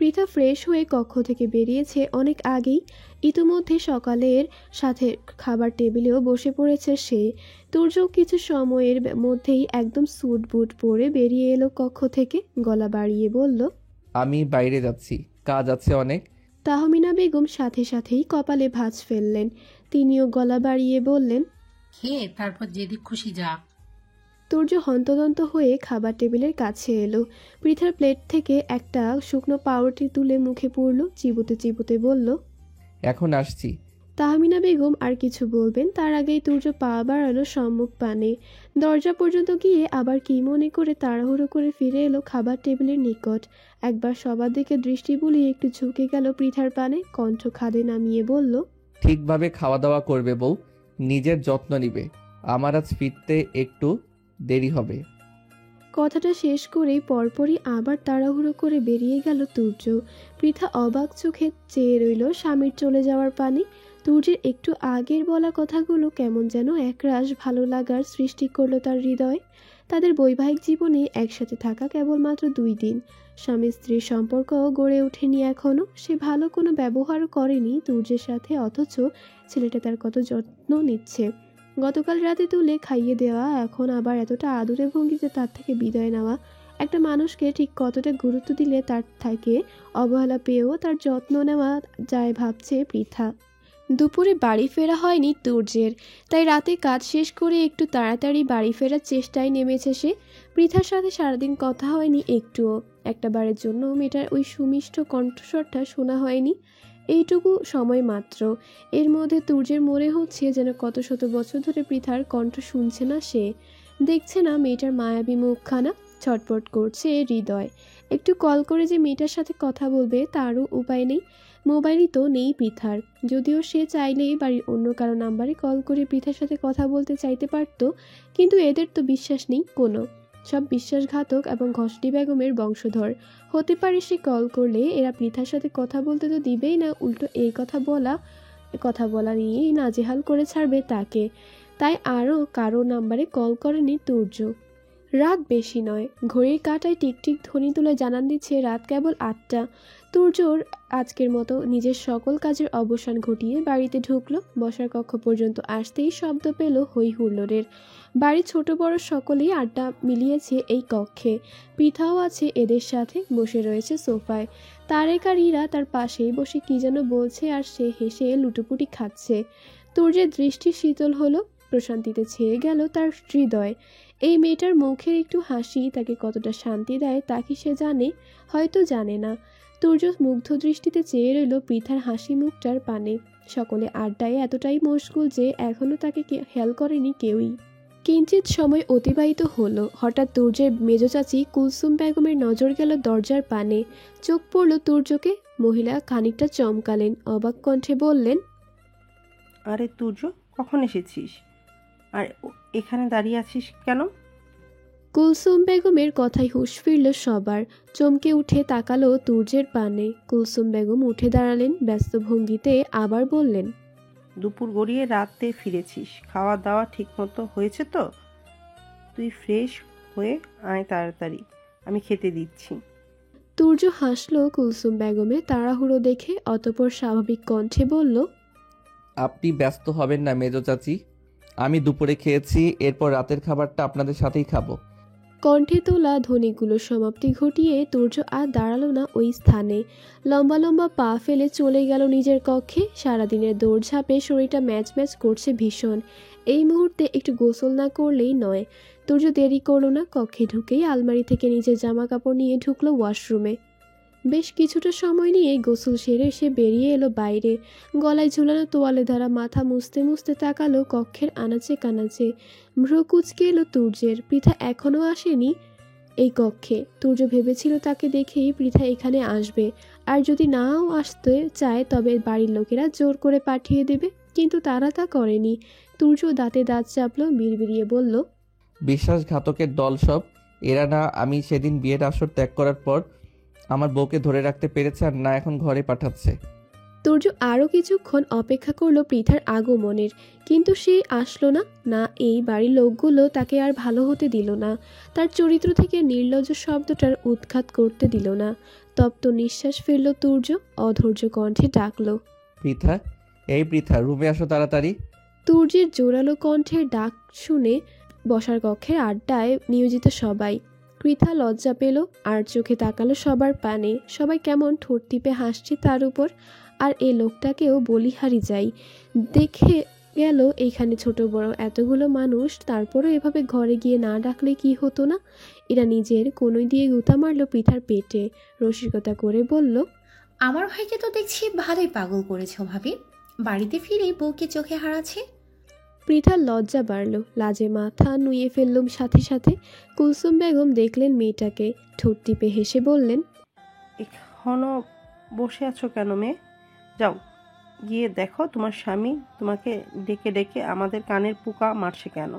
পৃথা ফ্রেশ হয়ে কক্ষ থেকে বেরিয়েছে অনেক আগেই। ইতোমধ্যে সকালের সাথে খাবার টেবিলেও বসে পড়েছে সে। তুর্য কিছু সময়ের মধ্যেই একদম স্যুট বুট পরে বেরিয়ে এলো কক্ষ থেকে, গলা বাড়িয়ে বলল, আমি বাইরে যাচ্ছি, কাজ আছে অনেক। তাহমিনা বেগম সাথে সাথেই কপালে ভাঁজ ফেললেন। তিনিও গলা বাড়িয়ে বললেন, খেয়ে তারপর যেদিক খুশি যা। তুর্য হন্তদন্ত হয়ে খাবার টেবিলের কাছে এলো। পৃথার প্লেট থেকে একটা শুকনো পাউরুটি তুলে মুখে পুরল, চিবুতে চিবুতে বলল, এখন আসছি। তাহমিনা বেগম আর কিছু বলবেন তার আগেই তুর্য পা বাড়ালো সম্মুখ পানে। দরজা পর্যন্ত গিয়ে আবার কি মনে করে তাড়াহুড়ো করে ফিরে এলো খাবার টেবিলের নিকট। একবার সবার দিকে দৃষ্টি বুলিয়ে একটু ঝুঁকে গেল পৃথার পানে, কণ্ঠ খাদে নামিয়ে বলল, ঠিকভাবে খাওয়া দাওয়া করবে বউ, নিজের যত্ন নিবে। আমার আজ ফিরতে একটু দেরি হবে। কথাটা শেষ করেই পরপরই আবার তাড়াহুড়ো করে বেরিয়ে গেল তুর্য। পৃথা অবাক চোখে চেয়ে রইল স্বামীর চলে যাওয়ার পানে। তুর্যের একটু আগের বলা কথাগুলো কেমন যেন একরাশ ভালো লাগার সৃষ্টি করলো তার হৃদয়ে। তাদের বৈবাহিক জীবনে একসাথে থাকা কেবলমাত্র 2 দিন, স্বামী স্ত্রীর সম্পর্কও গড়ে ওঠেনি এখনও। সে ভালো কোনো ব্যবহারও করেনি তুর্যের সাথে, অথচ ছেলেটা তার কত যত্ন নিচ্ছে। গতকাল রাতে তুলে খাইয়ে দেওয়া, এখন আবার এতটা আদুরে ভঙ্গিতে তার থেকে বিদায় নেওয়া। একটা মানুষকে ঠিক কতটা গুরুত্ব দিলে তার থেকে অবহেলা পেয়েও তার যত্ন নেওয়া যায় ভাবছে পৃথা। দুপুরে বাড়ি ফেরা হয়নি তুর্যের, তাই রাতে কাজ শেষ করে একটু তাড়াতাড়ি বাড়ি ফেরার চেষ্টায় নেমেছে সে। পৃথার সাথে সারাদিন কথা হয়নি একটুও, একটা বারের জন্য মেয়েটার ওই সুমিষ্ট কণ্ঠস্বরটা শোনা হয়নি। এইটুকু সময় মাত্র, এর মধ্যে তুর্যের মনে হচ্ছে যেন কত শত বছর ধরে পৃথার কণ্ঠ শুনছে না সে, দেখছে না মেয়েটার মায়াবী মুখখানা। ছটপট করছে হৃদয়। একটু কল করে যে মেয়েটার সাথে কথা বলবে তারও উপায় নেই। মোবাইলই তো নেই পৃথার, যদিও সে চাইলেই বাড়ির অন্য কারো নাম্বারে কল করে পৃথার সাথে কথা বলতে চাইতে পারত, কিন্তু এদের তো বিশ্বাস নেই কোনো। সব বিশ্বাসঘাতক এবং ঘসটি বেগমের বংশধর। হতে পারে সে কল করলে এরা পৃথার সাথে কথা বলতে তো দিবেই না, উল্টো এই কথা বলা নিয়েই নাজেহাল করে ছাড়বে তাকে। তাই আরও কারো নাম্বারে কল করেনি তুর্য। রাত বেশি নয়, ঘড়ির কাঁটায় টিকটিক ধ্বনি তুলে জানান দিচ্ছে রাত কেবল 8টা। তুর্যর আজকের মতো নিজের সকল কাজের অবসান ঘটিয়ে বাড়িতে ঢুকলো। বসার কক্ষ পর্যন্ত আসতেই শব্দ পেল হই হুল্লোড়ের। বাড়ির ছোট বড় সকলেই আড্ডা মিলিয়েছে এই কক্ষে। পৃথাও আছে এদের সাথে, বসে রয়েছে সোফায়। তারেক আর ইরা তার পাশেই বসে কি যেন বলছে আর সে হেসে লুটোপুটি খাচ্ছে। তুর্যের দৃষ্টি শীতল হলো, প্রশান্তিতে ছেয়ে গেল তার হৃদয়। এই মেয়েটার মুখের একটু হাসি তাকে কতটা শান্তি দেয় তা কি সে জানে? হয়তো জানে না। তুর্য মুগ্ধ দৃষ্টিতে চেয়ে রইল পৃথার হাসি মুখটার পানে। সকলে আড্ডায় এতটাই মশগুল যে এখনও তাকে খেয়াল করেনি কেউই। কিঞ্চিত সময় অতিবাহিত হলো, হঠাৎ তুর্যের মেজ চাচি কুলসুম বেগমের নজর গেল দরজার পানে। চোখ পড়ল তুর্যকে। মহিলা খানিকটা চমকালেন, অবাক কণ্ঠে বললেন, আরে তুর্য, কখন এসেছিস? আর এখানে দাঁড়িয়ে আছিস কেন? কুলসুম বেগমের কথায় হুঁশ ফিরল সবার। চমকে উঠে তাকালো তুর্যের পানে। কুলসুম বেগম উঠে দাঁড়ালেন ব্যস্ত ভঙ্গিতে, আবার বললেন, দুপুর গড়িয়ে রাতে ফিরেছিস, খাওয়া দাওয়া ঠিকমতো হয়েছে তো? তুই ফ্রেশ হয়ে আয় তাড়াতাড়ি, আমি খেতে দিচ্ছি। তুর্য হাসল কুলসুম বেগমের তাড়াহুড়ো দেখে, অতঃপর স্বাভাবিক কণ্ঠে বলল, আপনি ব্যস্ত হবেন না মেজো চাচি, আমি দুপুরে খেয়েছি, এরপর রাতের খাবারটা আপনাদের সাথেই খাবো। কণ্ঠে তোলা ধ্বনিগুলোর সমাপ্তি ঘটিয়ে তুর্য আর দাঁড়ালো না ওই স্থানে। লম্বা লম্বা পা ফেলে চলে গেল নিজের কক্ষে। সারাদিনের দৌড়ঝাঁপে শরীরটা ম্যাচ ম্যাচ করছে ভীষণ। এই মুহূর্তে একটু গোসল না করলেই নয়। তুর্য দেরি করলো না, কক্ষে ঢুকেই আলমারি থেকে নিজের জামা কাপড় নিয়ে ঢুকলো ওয়াশরুমে। বেশ কিছুটা সময় নিয়ে গোসল সেরে সে বেরিয়ে এলো বাইরে। গলায় ঝুলানো তোয়ালে দ্বারা মাথা মুছতে মুছতে তাকালো কক্ষের আনাচে কানাচে। ভ্রু কুঁচকে এলো তুর্যের। পৃথা এখনও আসেনি এই কক্ষে। তুর্য ভেবেছিল তাকে দেখেই পৃথা এখানে আসবে, আর যদি নাও আসতে চায় তবে বাড়ির লোকেরা জোর করে পাঠিয়ে দেবে, কিন্তু তারা তা করেনি। তুর্য দাঁতে দাঁত চাপলো, বিড়বিড়িয়ে বলল, বিশ্বাসঘাতকের দল সব। এরা না আমি সেদিন বিয়ের আসর ত্যাগ করার পর আমার বউকে ধরে রাখতে পেরেছে, আর না এখন ঘরে পাঠাচ্ছে। তুর্য আরও কিছুক্ষণ অপেক্ষা করলো পৃথার আগমনের, কিন্তু সে আসলো না। না, এই বাড়ির লোকগুলো তাকে আর ভালো হতে দিল না, তার চরিত্র থেকে নির্লজ্জ শব্দটার উৎখাত করতে দিল না। তপ্ত নিঃশ্বাস ফেলল তুর্য, অধৈর্য কণ্ঠে ডাকলো, পৃথা, এই পৃথা, রুমে আসো তাড়াতাড়ি। তুর্যের জোরালো কণ্ঠের ডাক শুনে বসার কক্ষের আড্ডায় নিয়োজিত সবাই। পৃথা লজ্জা পেল আর চোখে তাকালো সবার পানে। সবাই কেমন ঠোঁট টিপে হাসছে তার উপর। আর এ লোকটাকেও বলিহারি যাই দেখে গেল এইখানে ছোট বড় এতগুলো মানুষ, তারপরও এভাবে ঘরে গিয়ে না ডাকলে কি হতো না? এরা নিজের কোনোই দিয়ে গুঁতা মারল পৃথার পেটে, রসিকতা করে বলল, আমার ভাইকে তো দেখছি ভালোই পাগল করেছো ভাবি, বাড়িতে ফিরেই বউকে চোখে হারাচ্ছে। পৃথার লজ্জা বাড়ল, লাজে মাথা নুয়ে ফেলল সাথে সাথে। কুলসুম বেগম দেখলেন মেয়েটাকে, ঠোঁট টিপে হেসে বললেন, এখনো বসে আছো কেন মেয়ে? যাও গিয়ে দেখো তোমার স্বামী তোমাকে ডেকে ডেকে আমাদের কানের পোকা মারছে কেন।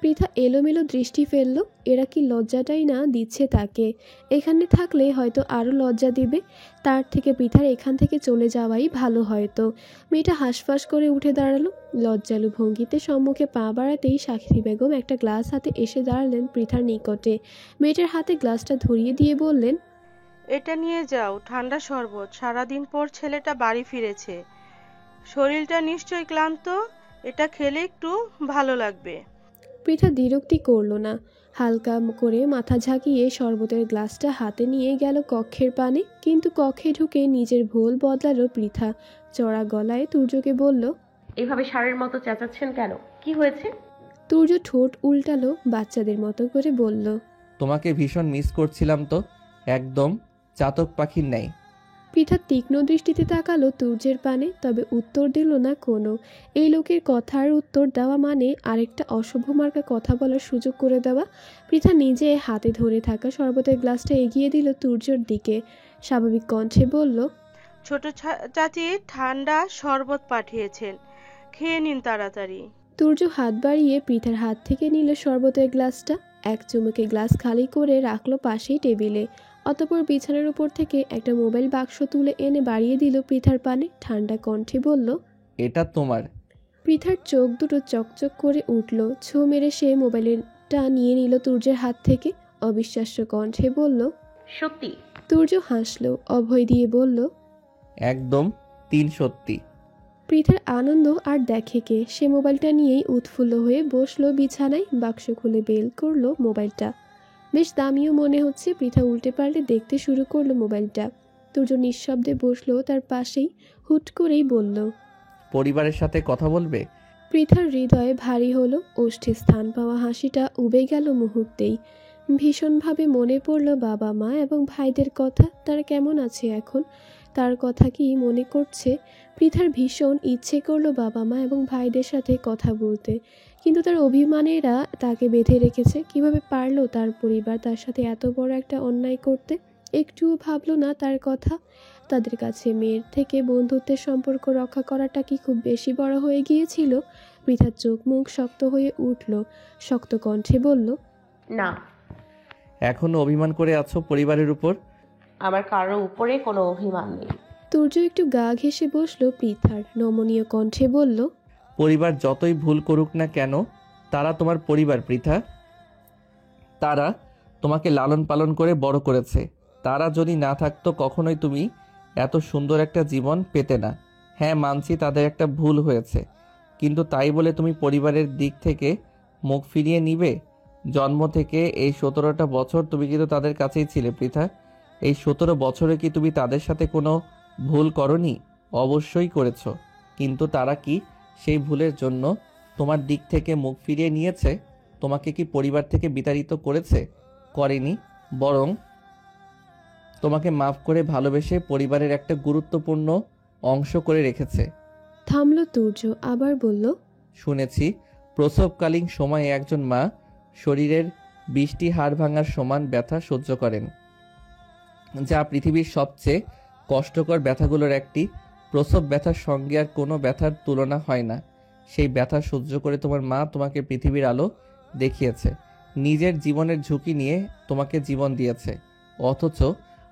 পৃথা এলোমেলো দৃষ্টি ফেলল। এরা কি লজ্জাটাই না দিচ্ছে তাকে? এখানে থাকলে হয়তো আরও লজ্জা দিবে। তার থেকে পৃথার এখান থেকে চলে যাওয়াই ভালো হয়তো। মেয়েটা হাঁসফাঁস করে উঠে দাঁড়ালো। লজ্জালু ভঙ্গিতে সম্মুখে পা বাড়াতেই সাক্ষী বেগম একটা গ্লাস হাতে এসে দাঁড়ালেন পৃথার নিকটে। মেয়েটার হাতে গ্লাসটা ধরিয়ে দিয়ে বললেন, এটা নিয়ে যাও, ঠান্ডা শরবত। সারাদিন পর ছেলেটা বাড়ি ফিরেছে, শরীরটা নিশ্চয়ই ক্লান্ত, এটা খেলে একটু ভালো লাগবে। পৃথা দ্বিরুক্তি করল না, হালকা করে মাথা ঝাঁকিয়ে শরবতের গ্লাসটা হাতে নিয়ে গেল কক্ষের পানে। কিন্তু কক্ষে ঢুকে নিজের ভোল বদলালো পৃথা। চড়া গলায় তুর্যকে বলল, এভাবে ষাঁড়ের মতো চেঁচাচ্ছেন কেন? কি হয়েছে? তুর্য ঠোঁট উল্টালো বাচ্চাদের মতো করে বলল, তোমাকে ভীষণ মিস করছিলাম তো, একদম চাতক পাখির ন্যায়। পৃথা তীক্ষ্ণ দৃষ্টিতে তাকালো তুর্যের পানে, তবে উত্তর দিল না কোনো। এই লোকের কথার উত্তর দেওয়া মানে আরেকটা অশুভ মার্কা কথা বলার সুযোগ করে দেওয়া। পৃথা নিজে হাতে ধরে থাকা শরবতের গ্লাসটা এগিয়ে দিল তুর্যর দিকে, স্বাভাবিক কণ্ঠে বলল, ছোট চাচি ঠান্ডা শরবত পাঠিয়েছেন, খেয়ে নিন তাড়াতাড়ি। তুর্য হাত বাড়িয়ে পৃথার হাত থেকে নিল শরবতের গ্লাসটা, এক চুমুকে গ্লাস খালি করে রাখলো পাশেই টেবিলে। অতঃপর বিছানার উপর থেকে একটা মোবাইল বাক্স তুলে এনে বাড়িয়ে দিল পৃথার পানে, ঠান্ডা কণ্ঠে বলল, এটা তোমার। পৃথার চোখ দুটো চকচক করে উঠল। ছো মেরে সে মোবাইলটা নিয়ে নিল তুর্যের হাত থেকে, অবিশ্বাস্য কণ্ঠে বলল, সত্যি? তুর্য হাসল, অভয় দিয়ে বলল, একদম 3 সত্যি। পৃথার আনন্দ আর দেখে কে, সে মোবাইলটা নিয়েই উৎফুল্ল হয়ে বসলো বিছানায়, বাক্স খুলে বের করলো মোবাইলটা। বেশ দামিও মনে হচ্ছে। পৃথা উল্টে পাল্টে দেখতে শুরু করলো মোবাইলটা। তুর্য নিঃশব্দে বসলো তার পাশেই, হুট করেই বলল, পরিবারের সাথে কথা বলবে? পৃথার হৃদয়ে ভারী হলো, ওষ্ঠে স্থান পাওয়া হাসিটা উবে গেল মুহূর্তেই। ভীষণভাবে মনে পড়ল বাবা মা এবং ভাইদের কথা। তারা কেমন আছে এখন? তার কথা কি মনে করছে? পৃথার ভীষণ ইচ্ছে করলো বাবা মা এবং ভাইদের সাথে কথা বলতে, কিন্তু তার অভিমানেরা তাকে বেঁধে রেখেছে। কিভাবে পারলো তার পরিবার তার সাথে এত বড় একটা অন্যায় করতে? একটুও ভাবলো না তার কথা। তাদের কাছে মেয়ের থেকে বন্ধুত্বের সম্পর্ক রক্ষা করাটা কি খুব বেশি বড় হয়ে গিয়েছিল? পৃথার চোখ মুখ শক্ত হয়ে উঠল, শক্ত কণ্ঠে বলল, না। এখনো অভিমান করে আছো পরিবারের উপর? আমার কারোর উপরে কোনো অভিমান নেই। তুর্য একটু গা ঘেঁষে বসলো পৃথার, নমনীয় কণ্ঠে বলল, পরিবার যতই ভুল করুক না কেন, তারা তোমার পরিবার পৃথা। তারা তোমাকে লালন পালন করে বড় করেছে। তারা যদি না থাকতো কখনোই তুমি এত সুন্দর একটা জীবন পেতে না। হ্যাঁ, মানছি তাদের একটা ভুল হয়েছে, কিন্তু তাই বলে তুমি পরিবারের দিক থেকে মুখ ফিরিয়ে নিবে? জন্ম থেকে এই 17টা বছর তুমি কিন্তু তাদের কাছেই ছিলে পৃথা। এই 17 বছরে কি তুমি তাদের সাথে কোনো ভুল করনি? অবশ্যই করেছো, কিন্তু তারা কি সেই ভুলের জন্য তোমার দিক থেকে মুখ ফিরিয়ে নিয়েছে? তোমাকে কি পরিবার থেকে বিতাড়িত করেছে? করেনি, বরং তোমাকে মাফ করে ভালোবেসে পরিবারের একটা গুরুত্বপূর্ণ অংশ করে রেখেছে। থামলো তুর্য, আবার বলল, শুনেছি প্রসবকালীন সময়ে একজন মা শরীরের 20টি হাড় ভাঙার সমান ব্যথা সহ্য করেন, যা পৃথিবীর সবচেয়ে কষ্টকর ব্যথাগুলোর একটি। প্রসব ব্যথার সঙ্গে আর কোনো ব্যথার তুলনা হয় না। সেই ব্যথা সহ্য করে তোমার মা তোমাকে পৃথিবীর আলো দেখিয়েছে, নিজের জীবনের ঝুঁকি নিয়ে তোমাকে জীবন দিয়েছে। অথচ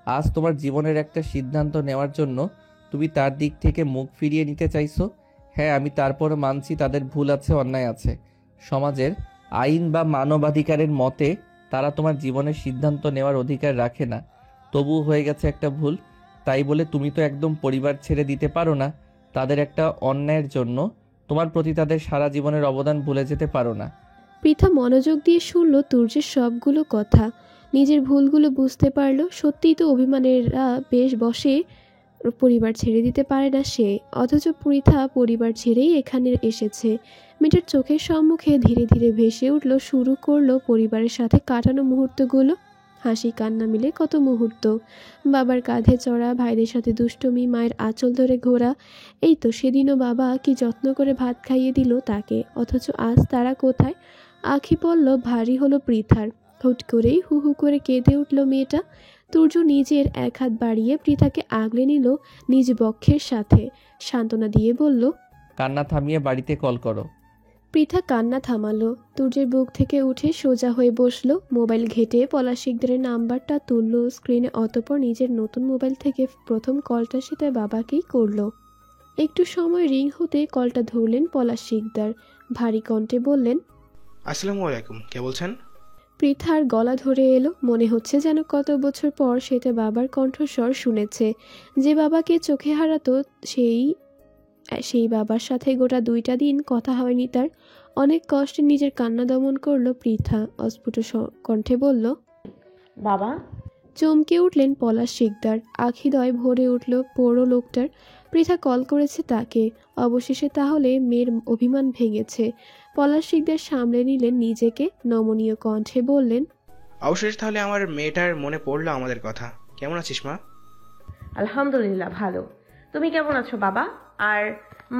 আজ তোমার জীবনের একটা সিদ্ধান্ত নেওয়ার জন্য তুমি তার দিক থেকে মুখ ফিরিয়ে নিতে চাইছো। হ্যাঁ, আমি তারপরও মানছি তাদের ভুল আছে, অন্যায় আছে। সমাজের আইন বা মানবাধিকারের মতে তারা তোমার জীবনের সিদ্ধান্ত নেওয়ার অধিকার রাখে না। তবু হয়ে গেছে একটা ভুল, তাই বলে তুমি তো একদম পরিবার ছেড়ে দিতে পারো না। তাদের একটা অন্যায়ের জন্য তোমার প্রতি তাদের সারা জীবনের অবদান ভুলে যেতে পারো না। পৃথা মনোযোগ দিয়ে শুনল তুর্যের সবগুলো কথা, নিজের ভুলগুলো বুঝতে পারল। সত্যিই তো অভিমানেরা বেশ বসে পরিবার ছেড়ে দিতে পারে না সে, অথচ পৃথা পরিবার ছেড়েই এখানে এসেছে। মেয়েটার চোখের সম্মুখে ধীরে ধীরে ভেসে উঠল, শুরু করলো পরিবারের সাথে কাটানো মুহূর্তগুলো। হাসি কান্না মিলে কত মুহূর্ত, বাবার কাঁধে চড়া, ভাইদের সাথে দুষ্টুমি, মায়ের আঁচল ধরে ঘোরা। এই তো সেদিনও বাবা কি যত্ন করে ভাত খাইয়ে দিল তাকে, অথচ আজ তারা কোথায়? আঁখি পল্লব ভারী হলো পৃথার। হুট করেই হু হু করে কেঁদে উঠল মেয়েটা। তুর্য নিজের এক হাত বাড়িয়ে পৃথাকে আগলে নিল নিজ বক্ষের সাথে, সান্ত্বনা দিয়ে বলল, কান্না থামিয়ে বাড়িতে কল করো। পৃথা কান্না থামালো। তুর্যের বুক থেকে উঠে সোজা হয়ে বসলো, মোবাইল ঘেটে পলাশ শিকদারের নাম্বারটা তুললো স্ক্রিনে, অতঃপর নিজের নতুন মোবাইল থেকে প্রথম কলটা সে তার বাবাকেই করলো। একটু সময় রিং হতে কলটা ধরলেন পলাশ শিকদার, ভারী কণ্ঠে বললেন, আসসালামু আলাইকুম, কে বলছেন? পৃথার গলা ধরে এলো, মনে হচ্ছে যেন কত বছর পর সে তার বাবার কণ্ঠস্বর শুনেছে। যে বাবাকে চোখে হারাতো সেই বাবার সাথে গোটা 2টা দিন কথা হয়নি তার। অনেক কষ্টে নিজের কান্না দমন করলো পৃথা, অস্ফুট কণ্ঠে বলল, বাবা। চমকে উঠলেন পলাশ শিকদার, আখিদয় ভরে উঠল পোড়ো লোকটার। পৃথা কল করেছে তাকে, অবশেষে তাহলে মেয়ের অভিমান ভেঙেছে। পলাশ শিকদার সামলে নিলেন নিজেকে, নমনীয় কণ্ঠে বললেন, অবশেষে তাহলে আমার মেয়েটার মনে পড়লো আমাদের কথা। কেমন আছিস মা? আলহামদুলিল্লাহ ভালো। তুমি কেমন আছো বাবা? আর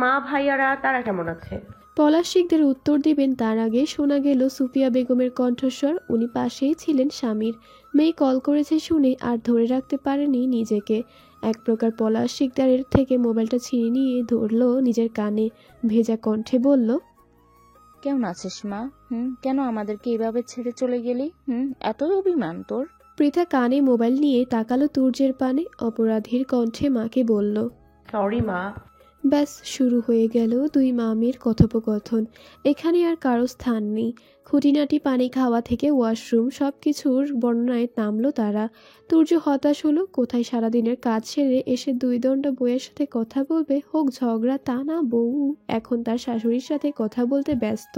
মা ভাইয়ারা তারা কেমন আছে? পলাশ শিকদার উত্তর দিবেন তার আগে শোনা গেল সুফিয়া বেগমের কণ্ঠস্বর। উনি পাশেই ছিলেন স্বামীর। মেয়ে কল করেছে শুনে আর ধরে রাখতে পারেনি নিজেকে। এক প্রকার পলাশ শিকদারের থেকে মোবাইলটা ছিনিয়ে নিয়ে ধরলো নিজের কানে, ভেজা কণ্ঠে বলল, কেমন আছিস মা? কেন আমাদেরকে এভাবে ছেড়ে চলে গেলি? এত অভিমান তোর? পৃথা কানে মোবাইল নিয়ে তাকালো তুর্যের পানে, অপরাধীর কণ্ঠে মাকে বলল, সরি মা। ব্যাস শুরু হয়ে গেল দুই মামের কথোপকথন। এখানে আর কারো স্থান নেই। খুঁটিনাটি পানি খাওয়া থেকে ওয়াশরুম সব কিছুর বর্ণনায় নামলো তারা। তুর্য হতাশ হলো, কোথায় সারাদিনের কাজ সেরে এসে 2 দণ্ড বউয়ের সাথে কথা বলবে, হোক ঝগড়া, তা না, বউ এখন তার শাশুড়ির সাথে কথা বলতে ব্যস্ত।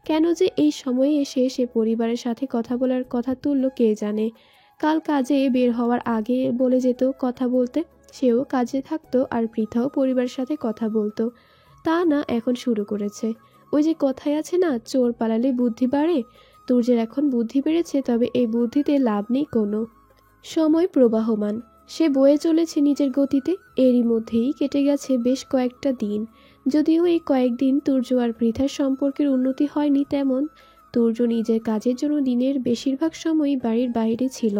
কেন যে এই সময়ে এসে সে পরিবারের সাথে কথা বলার কথা তুলল কে জানে। কাল কাজে বের হওয়ার আগে বলে যেত কথা বলতে, সেও কাজে থাকতো আর পৃথাও পরিবারের সাথে কথা বলতো। তা না, এখন শুরু করেছে। ওই যে কথায় আছে না, চোর পালালে বুদ্ধি বাড়ে। তুর্যের এখন বুদ্ধি বেড়েছে, তবে এই বুদ্ধিতে লাভ নেই কোনো। সময় প্রবাহমান, সে বয়ে চলেছে নিজের গতিতে। এরই মধ্যেই কেটে গেছে বেশ কয়েকটা দিন। যদিও এই কয়েকদিন তুর্য আর পৃথার সম্পর্কের উন্নতি হয়নি তেমন। তুর্য নিজের কাজের জন্য দিনের বেশিরভাগ সময়ই বাড়ির বাইরে ছিল।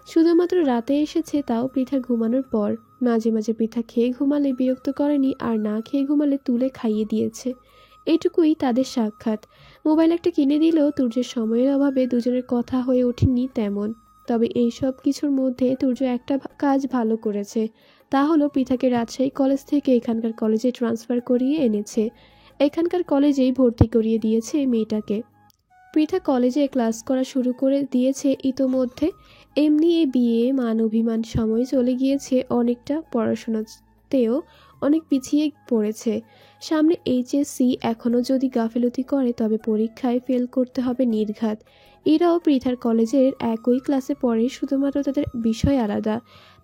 শুধুমাত্র রাতে এসেছে, তাও পৃথা ঘুমানোর পর। মাঝে মাঝে পৃথা খেয়ে ঘুমালে বিরক্ত করেনি, আর না খেয়ে ঘুমালে তুলে খাইয়ে দিয়েছে। এটুকুই তাদের সাক্ষাৎ। মোবাইল একটা কিনে দিলেও তুর্যের সময়ের অভাবে দুজনের কথা হয়ে ওঠেনি তেমন। তবে এই সব কিছুর মধ্যে তুর্য একটা কাজ ভালো করেছে, তা হলো পৃথাকে রাজশাহী কলেজ থেকে এখানকার কলেজে ট্রান্সফার করিয়ে এনেছে। এখানকার কলেজেই ভর্তি করিয়ে দিয়েছে মেয়েটাকে। পৃথা কলেজে ক্লাস করা শুরু করে দিয়েছে ইতোমধ্যে। এমনি বিয়ে মান অভিমান সময় চলে গিয়েছে অনেকটা, পড়াশোনাতেও অনেক পিছিয়ে পড়েছে। সামনে HSC, এখনও যদি গাফেলতি করে তবে পরীক্ষায় ফেল করতে হবে নির্ঘাত। এরাও পৃথার কলেজের একই ক্লাসে পড়ে, শুধুমাত্র তাদের বিষয় আলাদা।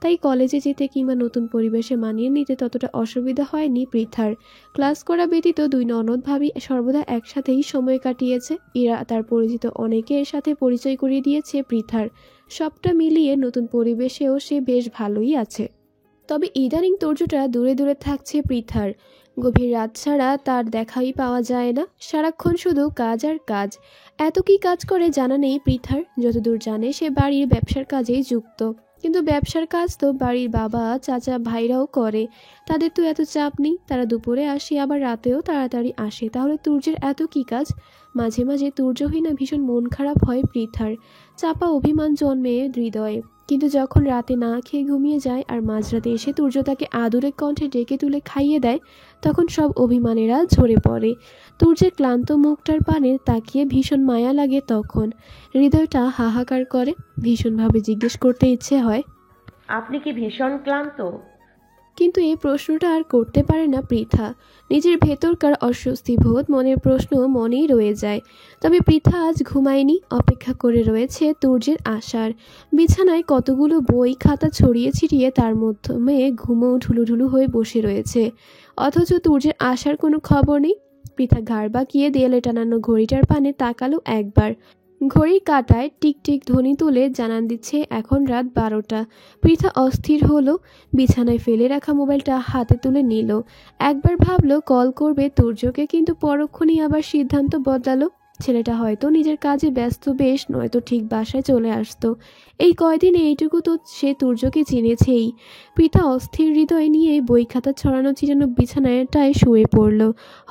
তাই কলেজে যেতে কিংবা নতুন পরিবেশে মানিয়ে নিতে ততটা অসুবিধা হয়নি পৃথার। ক্লাস করা ব্যতীত 2 ননদ ভাবি সর্বদা একসাথেই সময় কাটিয়েছে। এরা তার পরিচিত অনেকের সাথে পরিচয় করিয়ে দিয়েছে পৃথার। সবটা মিলিয়ে নতুন পরিবেশেও সে বেশ ভালোই আছে। তবে ইদানিং তুর্যটা দূরে দূরে থাকছে পৃথার। গভীর রাত ছাড়া তার দেখাই পাওয়া যায় না, সারাক্ষণ শুধু কাজ আর কাজ। এত কি কাজ করে জানা নেই পৃথার। যতদূর জানে সে বাড়ির ব্যবসার কাজেই যুক্ত, কিন্তু ব্যবসার কাজ তো বাড়ির বাবা, চাচা, ভাইরাও করে। তাদের তো এত চাপ নেই, তারা দুপুরে আসে আবার রাতেও তাড়াতাড়ি আসে। তাহলে তুর্যের এত কি কাজ? মাঝে মাঝে তুর্য হীনা ভীষণ মন খারাপ হয় পৃথার। চাপা অভিমান জন্মে হৃদয়ে। কিন্তু যখন রাতে না খেয়ে ঘুমিয়ে যায় আর মাঝরাতে এসে তুর্য তাকে আদুরে কণ্ঠে ডেকে তুলে খাইয়ে দেয়, তখন সব অভিমানেরা ঝরে পড়ে। তুর্যের ক্লান্ত মুখটার পানে তাকিয়ে ভীষণ মায়া লাগে। তখন হৃদয়টা হাহাকার করে, ভীষণভাবে জিজ্ঞেস করতে ইচ্ছে হয়, আপনি কি ভীষণ ক্লান্ত? কিন্তু এই প্রশ্নটা আর করতে পারে না পৃথা। নিজের ভেতরকার অস্বস্তি বোধ, মনের প্রশ্ন মনেই রয়ে যায়। তবে পৃথা আজ ঘুমায়নি, অপেক্ষা করে রয়েছে তুর্যের আসার। বিছানায় কতগুলো বই খাতা ছড়িয়ে ছিটিয়ে তার মাধ্যমে ঘুমো ঢুলুঢুলু হয়ে বসে রয়েছে, অথচ তুর্যের আসার কোনো খবর নেই। পৃথা ঘাড় বাঁকিয়ে দেয়ালে টানানো ঘড়িটার পানে তাকালো একবার। ঘড়ির কাঁটায় টিকটিক ধ্বনি তুলে জানান দিচ্ছে এখন রাত 12টা। পৃথা অস্থির হলো, বিছানায় ফেলে রাখা মোবাইলটা হাতে তুলে নিল। একবার ভাবলো কল করবে তুর্যকে, কিন্তু পরক্ষণেই আবার সিদ্ধান্ত বদলালো। ছেলেটা হয়তো নিজের কাজে ব্যস্ত বেশ, নয়তো ঠিক বাসায় চলে আসতো। এই কয়দিনে এইটুকু তো সে তুর্যকে চিনেছেই। পৃথা অস্থির হৃদয় নিয়ে বই খাতা ছড়ানো ছিটানো বিছানাটায় শুয়ে পড়ল।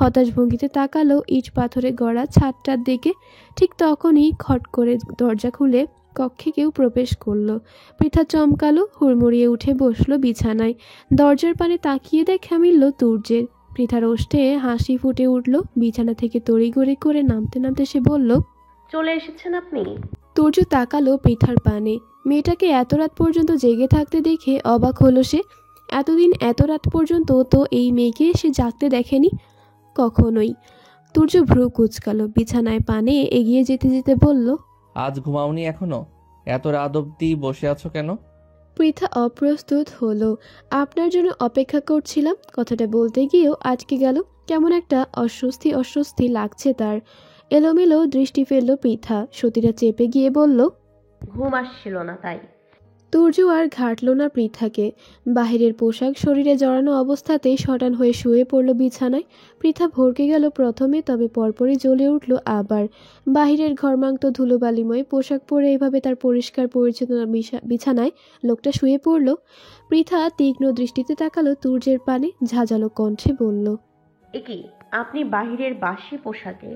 হতাশ ভঙ্গিতে তাকালো ইট পাথরে গড়া ছাদটার দিকে। ঠিক তখনই খট করে দরজা খুলে কক্ষে কেউ প্রবেশ করলো। পৃথা চমকালো, হুড়মুড়িয়ে উঠে বসলো বিছানায়। দরজার পানে তাকিয়ে দেখা মিলল তুর্যের। পৃথার ওষ্ঠে হাসি ফুটে উঠল। বিছানা থেকে তড়িঘড়ি করে নামতে নামতে সে বলল, চলে এসেছেন আপনি? তুর্য তাকালো পৃথার পানে। মেয়েটাকে এত রাত পর্যন্ত জেগে থাকতে দেখে অবাক হলো সে। এতদিন এত রাত পর্যন্ত তো এই মেয়েকে সে জাগতে দেখেনি কখনোই। তুর্য ভ্রু কুচকালো, বিছানায় পানে এগিয়ে যেতে যেতে বলল, আজ ঘুমাওনি এখনো? এত রাত অবধি বসে আছো কেন? পৃথা অপ্রস্তুত হলো। আপনার জন্য অপেক্ষা করছিলাম, কথাটা বলতে গিয়েও আটকে গেল। কেমন একটা অস্বস্তি অস্বস্তি লাগছে তার। এলোমেলো দৃষ্টি ফেলল পৃথা। সতীরা চেপে গিয়ে বলল, ঘুম আসছিল না তাই। তুর্য আর ঘাটল না পৃথাকে। বাহিরের পোশাক শরীরে জড়ানো অবস্থাতেই শটান হয়ে শুয়ে পড়ল বিছানায়। পৃথা ভরকে গেল প্রথমে, তবে পরপরই জ্বলে উঠল আবার। বাহিরের ঘর্মাক্ত ধুলোবালিময় পোশাক পরে এভাবে তার পরিষ্কার পরিচ্ছন্ন বিছানায় লোকটা শুয়ে পড়ল। পৃথা তীক্ষ্ণ দৃষ্টিতে তাকালো তুর্যের পানে, ঝাঁঝালো কণ্ঠে বলল, একি আপনি বাহিরের বাসি পোশাকে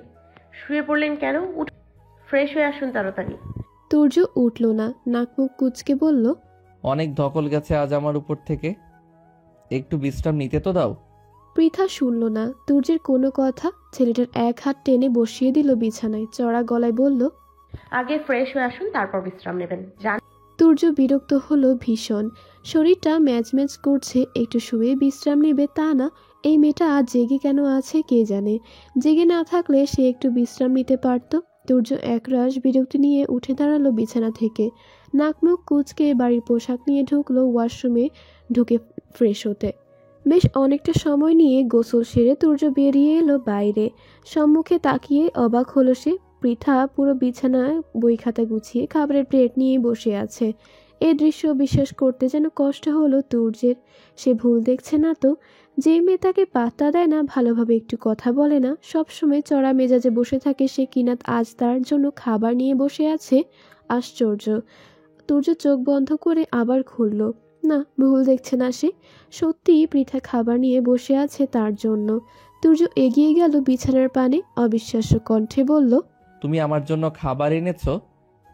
শুয়ে পড়লেন কেন? ফ্রেশ হয়ে আসুন তাড়াতাড়ি। তুর্য উঠল না, নাক মুখ কুচকে বলল, অনেক ধকল গেছে আজ আমার উপর থেকে, একটু বিশ্রাম নিতে তো দাও। পৃথা শুনল না তুর্যের কোনো কথা। ছেলেটার এক হাত টেনে বসিয়ে দিল বিছানায়, চড়া গলায় বলল, আগে ফ্রেশ হয়ে আসুন, তারপর বিশ্রাম নেবেন যান। তুর্য বিরক্ত হলো ভীষণ। শরীরটা ম্যাচ করছে, একটু শুয়ে বিশ্রাম নেবে তা না। এই মেয়েটা আজ জেগে কেন আছে কে জানে। জেগে না থাকলে সে একটু বিশ্রাম নিতে পারত। তুর্য একরাশ বিরক্তি নিয়ে উঠে দাঁড়ালো বিছানা থেকে। নাক মুখ কুচকে বাড়ির পোশাক নিয়ে ঢুকলো ওয়াশরুমে, ঢুকে ফ্রেশ হতে। বেশ অনেকটা সময় নিয়ে গোসল সেরে তুর্য বেরিয়ে এলো বাইরে। সম্মুখে তাকিয়ে অবাক হলো সে। পৃথা পুরো বিছানায় বই খাতা গুছিয়ে খাবারের প্লেট নিয়ে বসে আছে। এই দৃশ্য বিশ্বাস করতে যেন কষ্ট হলো তুর্যের। সে ভুল দেখছে না তো? যে মেয়ে তাকে পাত্তা দেয় না, ভালোভাবে একটু কথা বলে না, সবসময় চড়া মেজাজে বসে থাকে, সে কিনা আজ তার জন্য খাবার নিয়ে বসে আছে। আশ্চর্য। তুর্য চোখ বন্ধ করে আবার খুলল। না, ভুল দেখছে না সে। সত্যিই পৃথা খাবার নিয়ে বসে আছে তার জন্য। তুর্য এগিয়ে গেল বিছানার পানে, অবিশ্বাস্য কণ্ঠে বলল, তুমি আমার জন্য খাবার এনেছো?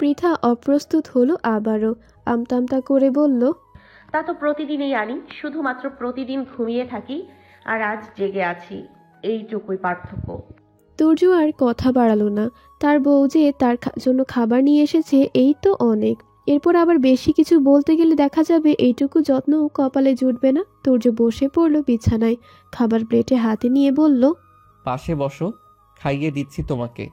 পৃথা অপ্রস্তুত হলো আবারও। আমতামতা করে বলল, তা তো প্রতিদিনই আনি, শুধুমাত্র প্রতিদিন ঘুমিয়ে থাকি আর আজ জেগে আছি, এইটুকুই পার্থক্য। তুর্য আর কথা বাড়ালো না। তার বউ যে তার জন্য খাবার নিয়ে এসেছে এই তো অনেক। এরপর আবার বেশি কিছু বলতে গেলে দেখা যাবে এইটুকু যত্নও কপালে জুটবে না। তুর্য বসে পড়ল বিছানায়, খাবার প্লেটে হাতে নিয়ে বলল, পাশে বসো, খাইয়ে দিচ্ছি তোমাকে।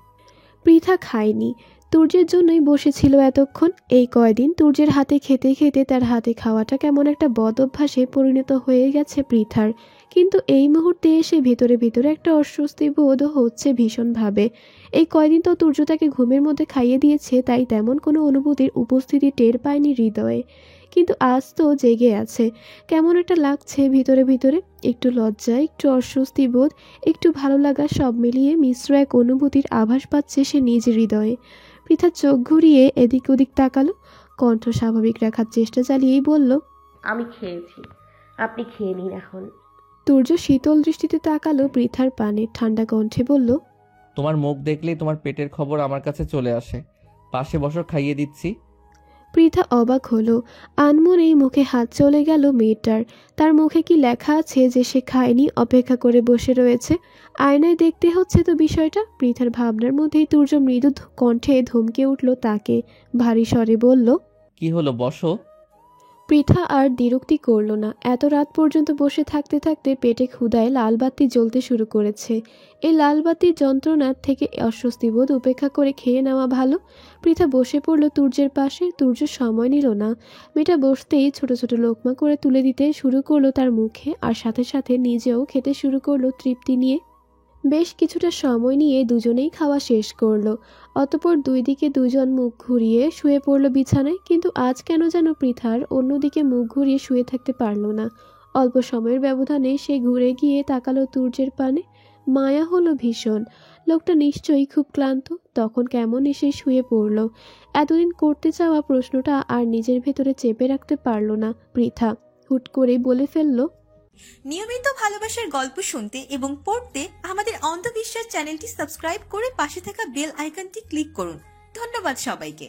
পৃথা খায়নি, তুর্যের জন্যই বসেছিল এতক্ষণ। এই কয়দিন তুর্যের হাতে খেতে খেতে তার হাতে খাওয়াটা কেমন একটা বদ অভ্যাসে পরিণত হয়ে গেছে পৃথার। কিন্তু এই মুহূর্তে এসে ভেতরে ভেতরে একটা অস্বস্তি বোধ হচ্ছে ভীষণভাবে। এই কয়দিন তো তুর্য তাকে ঘুমের মধ্যে খাইয়ে দিয়েছে, তাই তেমন কোনো অনুভূতির উপস্থিতি টের পায়নি হৃদয়ে। কিন্তু আজ তো জেগে আছে, কেমন একটা লাগছে ভিতরে ভিতরে। একটু লজ্জা, একটু অস্বস্তি বোধ, একটু ভালো লাগা, সব মিলিয়ে মিশ্র এক অনুভূতির আভাস পাচ্ছে সে নিজ হৃদয়ে। পৃথা চোখ ঘুরিয়ে এদিক ওদিক তাকালো, কণ্ঠ স্বাভাবিক রাখার চেষ্টা চালিয়েই বলল, আমি খেয়েছি, আপনি খেয়ে নিন এখন। তুর্য শীতল দৃষ্টিতে তাকালো পৃথার পানে, ঠান্ডা কণ্ঠে বলল, তোমার মুখ দেখলেই তোমার পেটের খবর আমার কাছে চলে আসে। পাশে বসো, খাইয়ে দিচ্ছি। পৃথা অবাক হলো। আনমনেই মুখে হাত চলে গেল মেয়েটার। তার মুখে কি লেখা আছে যে সে খায়নি, অপেক্ষা করে বসে রয়েছে? আয়নায় দেখতে হচ্ছে তো বিষয়টা। পৃথার ভাবনার মধ্যেই তুর্য মৃদু কণ্ঠে ধমকে উঠল তাকে, ভারী স্বরে বলল, কি হলো, বসো। পৃথা আর দ্বিরুক্তি করল না। এত রাত পর্যন্ত বসে থাকতে থাকতে পেটে ক্ষুধায় লাল বাতি জ্বলতে শুরু করেছে। এই লাল বাতির যন্ত্রণার থেকে অস্বস্তিবোধ উপেক্ষা করে খেয়ে নেওয়া ভালো। পৃথা বসে পড়ল তুর্যের পাশে। তুর্য সময় নিল না। মেয়েটা বসতেই ছোট ছোট লোকমা করে তুলে দিতে শুরু করলো তার মুখে, আর সাথে সাথে নিজেও খেতে শুরু করলো তৃপ্তি নিয়ে। বেশ কিছুটা সময় নিয়ে দুজনেই খাওয়া শেষ করলো। অতঃপর দুই দিকে দুজন মুখ ঘুরিয়ে শুয়ে পড়ল বিছানায়। কিন্তু আজ কেন যেন পৃথার অন্যদিকে মুখ ঘুরিয়ে শুয়ে থাকতে পারল না। অল্প সময়ের ব্যবধানে সে ঘুরে গিয়ে তাকালো তুর্যের পানে। মায়া হলো ভীষণ। লোকটা নিশ্চয়ই খুব ক্লান্ত। তখন কেমন এসে শুয়ে পড়ল। এতদিন করতে চাওয়া প্রশ্নটা আর নিজের ভেতরে চেপে রাখতে পারল না পৃথা। হুট করে বলে ফেলল, নিয়মিত ভালোবাসার গল্প শুনতে এবং পড়তে আমাদের অন্ধবিশ্বাস চ্যানেলটি সাবস্ক্রাইব করে পাশে থাকা বেল আইকনটি ক্লিক করুন। ধন্যবাদ সবাইকে।